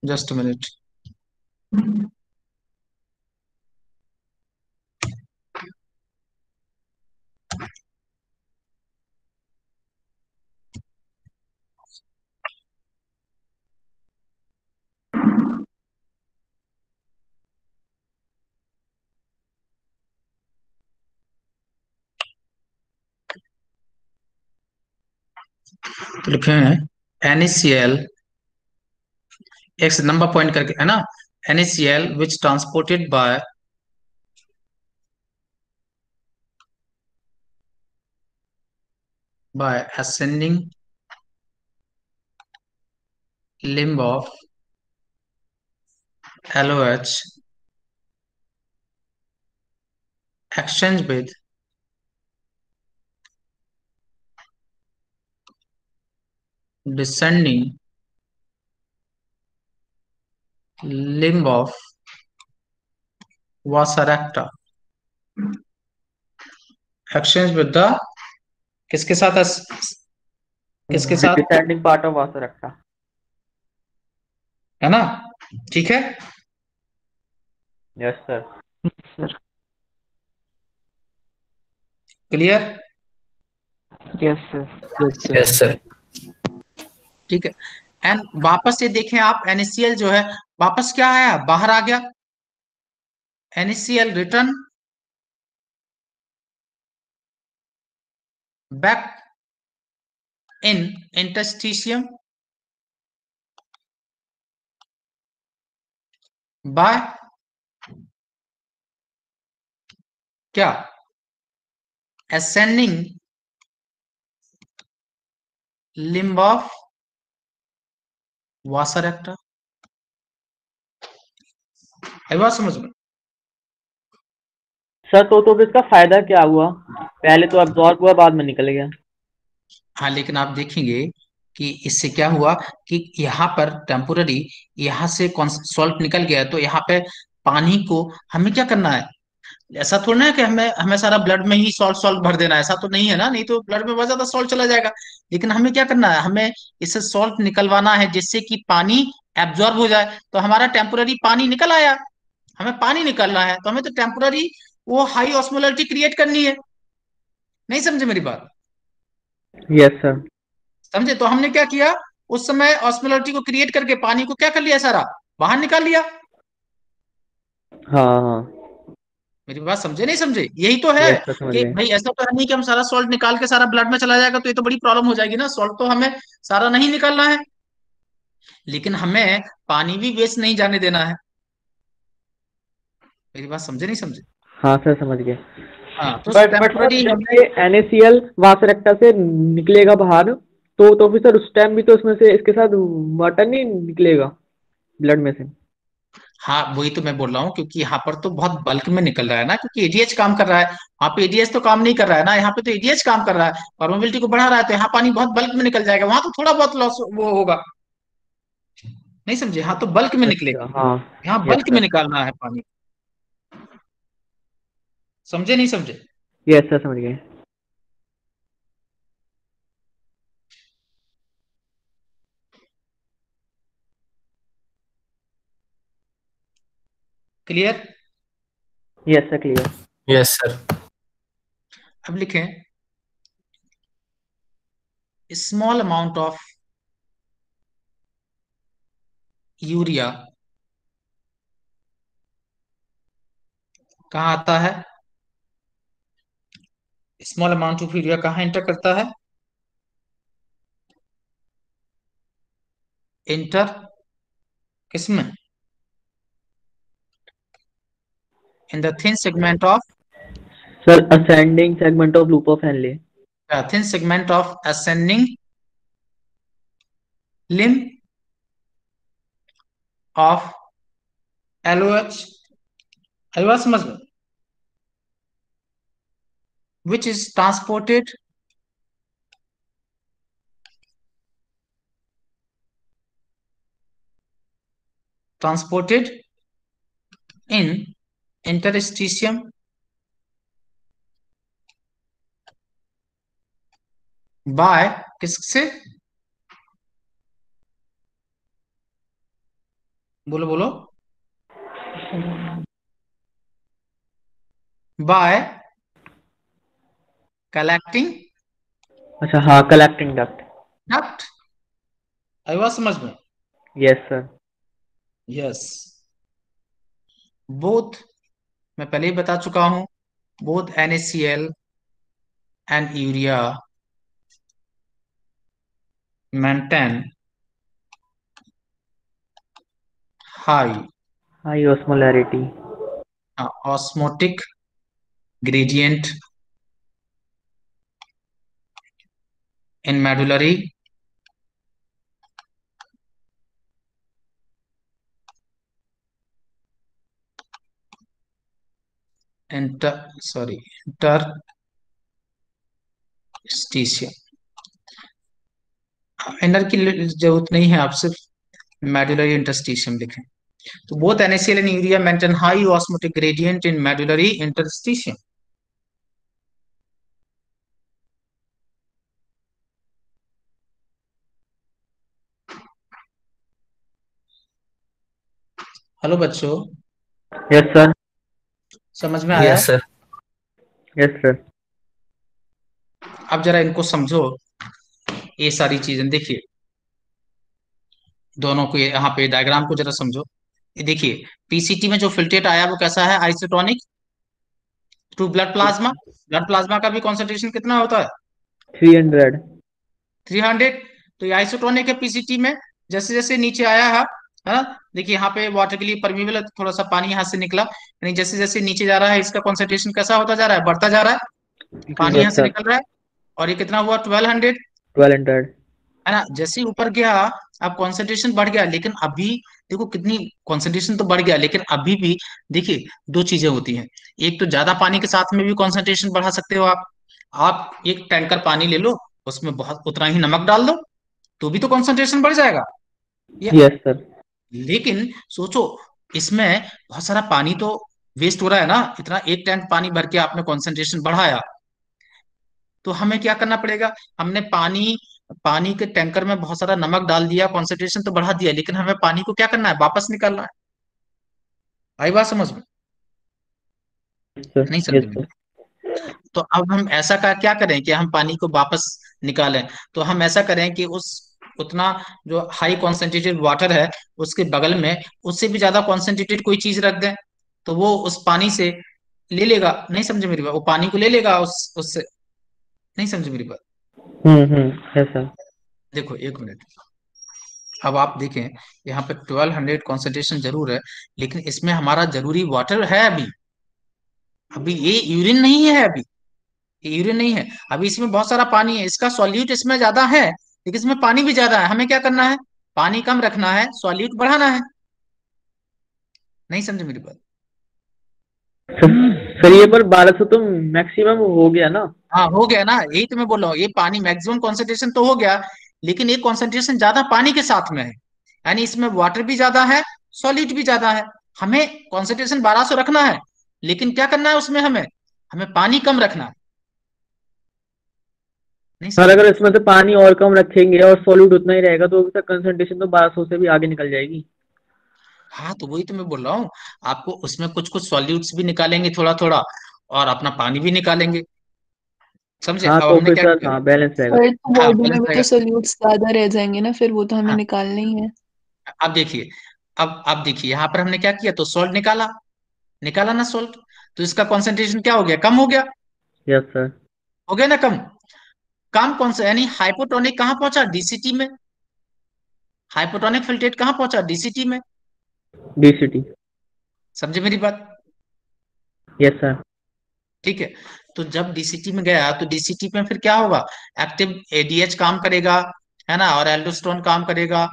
Just minute. तो लिखे हैं NaCl, एक नंबर पॉइंट करके है ना, NaCl which transported by ascending limb of LOH exchange with descending limb of Wasaracta, exchange with the किसके साथ किसके साथ, डिसेंडिंग पार्ट ऑफ वासरक्टा, है ना? ठीक है। Yes sir. Sir. Clear? Yes sir. Yes sir. Yes sir. ठीक है। एंड वापस से देखें आप, NaCl जो है वापस क्या आया, बाहर आ गया। NaCl return back in interstitium by क्या, ascending limb of Wasaracta। है बात समझ में? सर तो इसका फायदा क्या हुआ? पहले तो अब्जॉर्ब हुआ, बाद में निकल गया। हाँ, लेकिन आप देखेंगे कि इससे क्या हुआ कि यहाँ पर टेम्पोररी यहाँ से सॉल्ट निकल गया, तो यहाँ पे पानी को हमें क्या करना है, ऐसा थोड़ा है कि हमें हमें सारा ब्लड में ही सॉल्ट सॉल्ट भर देना है, ऐसा तो नहीं है ना, नहीं तो ब्लड में बहुत ज्यादा सॉल्ट चला जाएगा। लेकिन हमें क्या करना है, हमें इससे सॉल्ट निकलवाना है जिससे कि पानी एब्जॉर्ब हो जाए। तो हमारा टेम्पोररी पानी निकल आया, हमें पानी निकलना है तो हमें तो टेम्पोररी वो हाई ऑस्मोलरिटी क्रिएट करनी है। नहीं समझे मेरी बात? Yes sir. समझे? तो हमने क्या किया, उस समय ऑस्मोलरिटी को क्रिएट करके पानी को क्या कर लिया, सारा बाहर निकाल लिया। हाँ हाँ। मेरी बात समझे नहीं समझे? यही तो है यस सर, समझ कि गए। भाई ऐसा तो है नहीं कि हम सारा सॉल्ट निकाल के सारा ब्लड में चला जाएगा, तो ये तो बड़ी प्रॉब्लम हो जाएगी ना। सॉल्ट तो हमें सारा नहीं निकालना है, लेकिन हमें पानी भी वेस्ट नहीं जाने देना है। मेरी बात समझे नहीं समझे? हाँ सर, समझ गए। हाँ, तो बट सर, टेम्पररी जब ये NaCl वासरक्टा से निकलेगा बाहर, तो फिर सर उस टाइम भी तो उसमें से इसके साथ वाटर नहीं निकलेगा ब्लड में से? हाँ, वही तो मैं बोल रहा हूँ, क्योंकि यहाँ पर तो बहुत बल्क में निकल रहा है ना, क्योंकि ADH काम कर रहा है। वहाँ पे ADH तो काम नहीं कर रहा है ना, यहाँ पे तो ADH काम कर रहा है, परमेबिलिटी को बढ़ा रहा है, तो यहाँ पानी बहुत बल्क में निकल जाएगा। वहां तो थोड़ा बहुत लॉस वो होगा। नहीं समझे? हाँ, तो बल्क में अच्छा, निकलेगा, हाँ। यहाँ यस बल्क में सर। निकालना है पानी। समझे नहीं समझे? यस सर, समझ गए। Clear? Yes sir, clear. Yes sir. अब लिखें स्मॉल अमाउंट ऑफ यूरिया कहाँ आता है, स्मॉल अमाउंट ऑफ यूरिया कहाँ एंटर करता है, एंटर किसमें, in the thin segment of, sir ascending segment of loop of Henle. Thin segment of ascending limb of LOH। आई बात समझ में? which is transported in interstitium by किससे, बोलो बोलो, बाय कलेक्टिंग अच्छा हाँ, कलेक्टिंग डक्ट। डक्ट। आई बात समझ में? Yes sir. यस, बोथ मैं पहले ही बता चुका हूं, both NaCl and urea maintain high high osmolarity. Osmotic gradient in medullary interstitium। Inner की जरूरत नहीं है, आप सिर्फ medullary interstitium लिखें। तो both NaCl and urea maintain high osmotic gradient in medullary interstitium। Hello बच्चों, यस सर। समझ में आया? Yes sir. Yes sir. अब जरा इनको समझो, ये सारी चीजें देखिए, दोनों को यहाँ पे डायग्राम को जरा समझो। ये देखिए, पीसीटी में जो फिल्ट्रेट आया वो कैसा है, isotonic to blood plasma. Blood plasma का भी कॉन्सेंट्रेशन कितना होता है, 300। 300। तो ये आइसोटोनिक है पीसीटी में। जैसे जैसे नीचे आया है ना, देखिए यहाँ पे वाटर के लिए परमिबल है, तो थोड़ा सा पानी यहाँ से निकला, यानी जैसे जैसे नीचे जा रहा है इसका कॉन्सेंट्रेशन कैसा होता जा रहा है, बढ़ता जा रहा है, पानी यहाँ यस से सर। निकल रहा है। और ये कितना हुआ, 1200, 1200। है ना। जैसे ही ऊपर गया, अब कॉन्सेंट्रेशन बढ़ गया, लेकिन अभी देखो कितनी कॉन्सेंट्रेशन तो बढ़ गया, लेकिन अभी भी देखिए दो चीजें होती हैं। एक तो ज्यादा पानी के साथ में भी कॉन्सेंट्रेशन बढ़ा सकते हो आप एक टैंकर पानी ले लो, उसमें बहुत उतना ही नमक डाल दो, तो भी तो कॉन्सेंट्रेशन बढ़ जाएगा। या यस सर। लेकिन सोचो, इसमें बहुत सारा पानी तो वेस्ट हो रहा है ना, इतना एक टैंक पानी भर के आपने कॉन्सेंट्रेशन बढ़ाया, तो हमें क्या करना पड़ेगा, हमने पानी पानी के टैंकर में बहुत सारा नमक डाल दिया, कॉन्सेंट्रेशन तो बढ़ा दिया, लेकिन हमें पानी को क्या करना है, वापस निकालना है। आई बात समझ में? सर। नहीं यस समझ में? सर। तो अब हम ऐसा का क्या करें कि हम पानी को वापस निकालें। तो हम ऐसा करें कि उस उतना जो हाई कॉन्सेंट्रेटेड वाटर है उसके बगल में उससे भी ज्यादा कॉन्सेंट्रेटेड कोई चीज रख दें, तो वो उस पानी से ले लेगा। नहीं समझे मेरी बात? वो पानी को ले लेगा उससे। नहीं समझे मेरी बात? Yes sir. देखो एक मिनट, अब आप देखें, यहाँ पे 1200 कॉन्सेंट्रेशन जरूर है, लेकिन इसमें हमारा जरूरी वाटर है अभी। अभी ये यूरिन नहीं है, अभी ये यूरिन नहीं है, अभी इसमें बहुत सारा पानी है, इसका सॉल्यूट इसमें ज्यादा है, लेकिन इसमें पानी भी ज्यादा है। हमें क्या करना है, पानी कम रखना है, सॉल्यूट बढ़ाना है। नहीं समझे मेरी बात? सर ये पर 1200 तो मैक्सिमम हो गया ना। हाँ हो गया ना, यही तो मैं बोल रहा हूँ, ये पानी मैक्सिमम कॉन्सेंट्रेशन तो हो गया, लेकिन ये कॉन्सेंट्रेशन ज्यादा पानी के साथ में है, यानी इसमें वाटर भी ज्यादा है, सॉलिड भी ज्यादा है। हमें कॉन्सेंट्रेशन 1200 रखना है, लेकिन क्या करना है उसमें, हमें हमें पानी कम रखना है। नहीं सर समझे अगर मेरी? इसमें से पानी और कम रखेंगे और सॉल्यूट उतना ही रहेगा तो सर कंसंट्रेशन तो 1200 से भी आगे निकल जाएगी। हाँ तो वही तो मैं बोल रहा हूँ, आपको उसमें कुछ कुछ सॉल्यूट्स भी निकालेंगे थोड़ा थोड़ा, और अपना पानी भी निकालेंगे। समझे? हाँ अब तो हमने फिर क्या सर किया, हाँ बैलेंस रहेगा। पर तो हाँ बॉडी बैलेंस में भी रहेगा। तो सोल्यूट्स ज्यादा रह जाएंगे ना, फिर वो तो हमें हाँ निकालना ही है। अब देखिए, अब देखिए यहाँ पर हमने क्या किया, तो सॉल्ट निकाला, निकाला ना सॉल्ट, तो इसका कॉन्सेंट्रेशन क्या हो गया, कम हो गया। Yes sir. हो गया ना कम। कम कौन सा, यानी हाइपोटोनिक कहाँ पहुंचा, डीसीटी में। हाइपोटोनिक फिल्ट्रेट कहाँ पहुंचा, डीसीटी में। डीसीटी। समझे मेरी बात? Yes sir. ठीक है, तो जब डीसीटी में गया तो डीसीटी में फिर क्या होगा, एक्टिव एडीएच काम करेगा, है ना, और एल्डोस्टेरोन काम करेगा।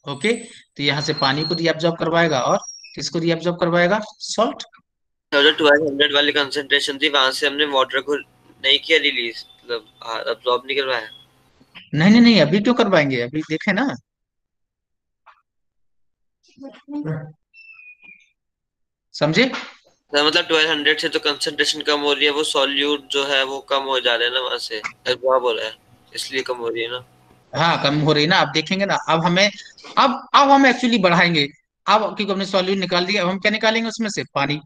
ओके, तो यहाँ से पानी को रीअब्जॉर्ब करवाएगा, और किसको रीअब्जॉर्ब करवाएगा, सॉल्ट। तो जो 1200 वाली कंसंट्रेशन थी वहां से हमने वाटर को नहीं किया रिलीज, मतलब अब्सॉर्ब नहीं करवाया। नहीं नहीं नहीं, अभी क्यों करवाएंगे, अभी देखे ना। समझे? सर मतलब 1200 से तो कंसंट्रेशन कम हो रही है, वो सॉल्यूट जो है वो कम हो जा रहा है ना, वहां से एब्जॉर्ब हो रहा है, इसलिए कम हो रही है ना। हाँ कम हो रही है ना, आप देखेंगे ना। अब हम एक्चुअली बढ़ाएंगे। अब क्योंकि हमने सॉल्यूट निकाल दिया, अब हम क्या निकालेंगे उसमें से? पानी।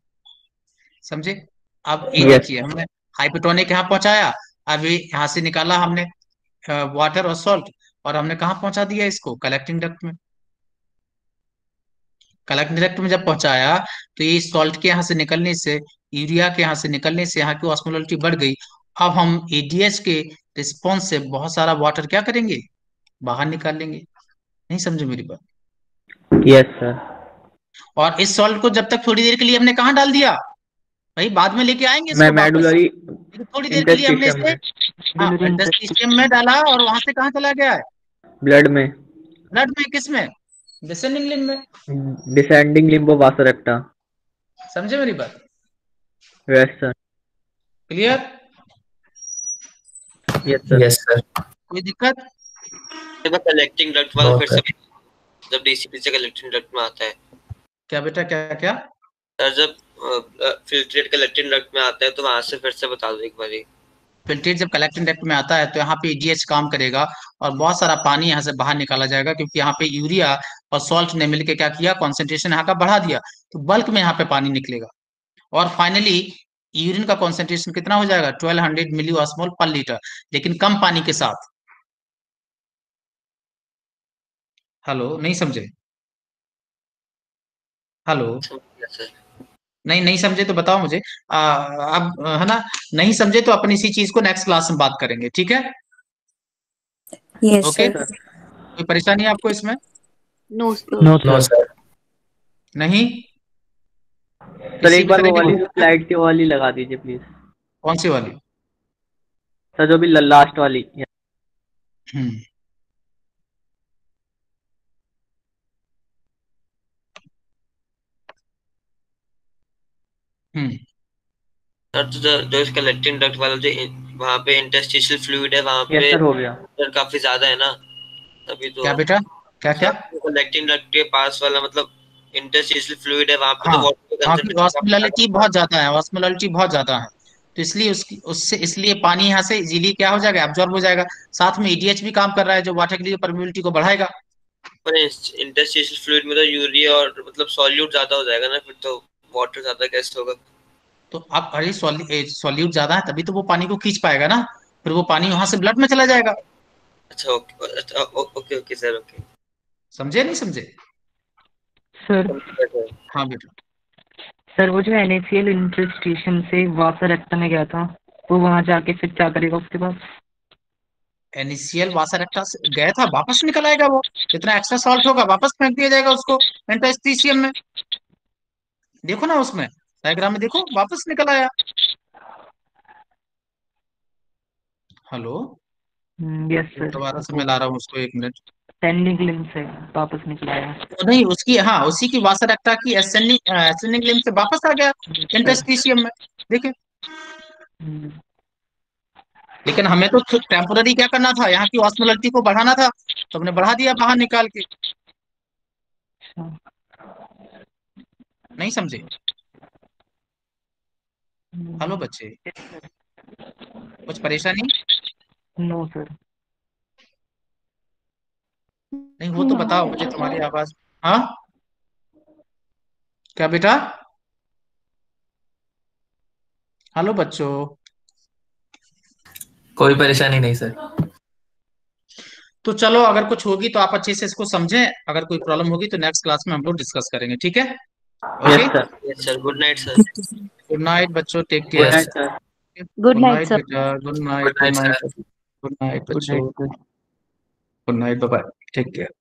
समझे? अब ये यस देखिए, हमने हाइपोटोनिक यहाँ पहुंचाया, अभी यहाँ से निकाला हमने वाटर और सॉल्ट, और हमने कहाँ पहुंचा दिया इसको? कलेक्टिंग डक्ट में। कलेक्टिंग डक्ट में जब पहुंचाया तो ये सॉल्ट के यहाँ से निकलने से, यूरिया के यहाँ से निकलने से यहाँ की ऑस्मोलरिटी बढ़ गई। अब हम एडीएच के रिस्पॉन्स से बहुत सारा वाटर क्या करेंगे? बाहर निकाल लेंगे। नहीं समझे मेरी बात? Yes sir. और इस सॉल्ट को जब तक थोड़ी देर के लिए हमने कहाँ डाल दिया भाई? बाद में लेके आएंगे मैं इसको वापस। मेडुलरी लेकिन थोड़ी देर के लिए हमने इंटरस्टिशियम इसे में, इंटरस्टिशियम में डाला, और वहां से कहाँ चला गया है? ब्लड में, ब्लड में। किस में? डिसेंडिंग लिम्ब में। Descending limb of vasa recta. समझे मेरी बात? Yes sir. Clear? Yes sir. Yes sir. कोई दिक्कत? कलेक्टिंग डक्ट वाला नो फिर सर। से, जब डीसीपी से कलेक्टिंग डक्ट में आता है क्या बेटा, क्या क्या? सर, जब फिल्ट्रेट कलेक्टिंग डक्ट में आता है तो वहां से फिर से बता दो एक बारी। फिल्ट्रेट जब कलेक्टिंग डक्ट में आता है तो यहाँ पे ईडीएच काम करेगा, और बहुत सारा पानी यहाँ से बाहर निकाला जाएगा, क्योंकि यहाँ पे यूरिया और सॉल्ट ने मिलकर क्या किया? कॉन्सेंट्रेशन यहाँ का बढ़ा दिया, तो बल्क में यहाँ पे पानी निकलेगा। और फाइनली यूरिन का कॉन्सेंट्रेशन कितना हो जाएगा? 1200 मिली ऑस्मोल पर लीटर, लेकिन कम पानी के साथ। हेलो, नहीं समझे? हेलो, समझ गया सर। नहीं समझे तो बताओ मुझे। अब है ना, नहीं समझे तो अपन इसी चीज को नेक्स्ट क्लास में बात करेंगे, ठीक है? Yes okay, sir. कोई परेशानी है आपको इसमें? No no sir. सर। नहीं? सर किसी एक भी बार तरह वो की वाली दिक्कत है? स्लाइड की वाली लगा दीजिए प्लीज। कौन सी वाली? सर जो भी लास्ट वाली। हम्म हम्म सर तो जो इस कलेक्टिंग डक्ट वाला जो वहां पे इंटरस्टिशियल फ्लूइड है वहां यस पे सर, हो गया। सर काफी ज्यादा है ना, तभी तो। क्या बेटा, क्या क्या? कलेक्टिंग डक्ट के पास वाला मतलब इंटरस्टिशियल फ्लूइड है, वहां पे हाँ, तो वाटर का वहाँ की कंसंट्रेशन काफी ज्यादा ऑस्मोलरिटी बहुत ज्यादा है, ऑस्मोलरिटी बहुत ज्यादा है, तो इसलिए उसकी उससे इसलिए पानी यहाँ से इजीली क्या हो जाएगा? एब्जॉर्ब हो जाएगा। साथ में ईडीएच भी काम कर रहा है, जो वाटर के लिए परमिबिलिटी को बढ़ाएगा। पर इंटरस्टिशियल फ्लूइड में तो यूरिया और मतलब सॉल्यूट ज्यादा हो जाएगा ना, फिर तो वाटर ज्यादा कैसे होगा? तो अब अरे सॉल्यूट ज्यादा है, तभी तो वो पानी को खींच पाएगा ना, फिर वो पानी वहां से ब्लड में चला जाएगा। अच्छा ओके ओके सर, ओके। समझे नहीं समझे? सर हाँ बेटा। सर वो जो NaCl इंटरस्टेशन से वाटर एक्टा में गया था, वो वहां जाके फिर क्या करेगा उसके बाद? NaCl वासरेक्टा से गया था, वापस निकल आएगा। वो जितना एक्स्ट्रा सॉल्ट होगा वापस फेंक दिया जाएगा उसको इंटरस्टिशियम में। देखो ना उसमें डायग्राम में, देखो वापस निकल आया। Hello, yes sir. दोबारा से मैं ला रहा हूँ उसको, एक मिनट। सेंडिंग लिम्ब से वापस निकल आया। तो नहीं, उसकी हाँ उसी की वासरेक्टा की एसेंडिंग लिम्ब से वापस आ गया इंटरस्टिशियम में। देखिए, लेकिन हमें तो टेम्पोररी क्या करना था? यहाँ की ऑस्मोलरिटी को बढ़ाना था, तो हमने बढ़ा दिया बाहर निकाल के। नहीं समझे? हेलो बच्चे, कुछ परेशानी? No sir. नहीं हो तो बताओ मुझे, तुम्हारी आवाज। हाँ, क्या बेटा? हेलो बच्चों। कोई परेशानी नहीं सर। तो चलो, अगर कुछ होगी तो आप अच्छे से इसको समझें, अगर कोई प्रॉब्लम होगी तो नेक्स्ट क्लास में हम लोग डिस्कस करेंगे, ठीक है? Yes okay, sir. Yes sir, good night sir. Good night बच्चों, take good care. Night sir. Good night sir. बेटा, good good night, night sir. Good night good बच्चों, night sir. Good night, bye bye, take care.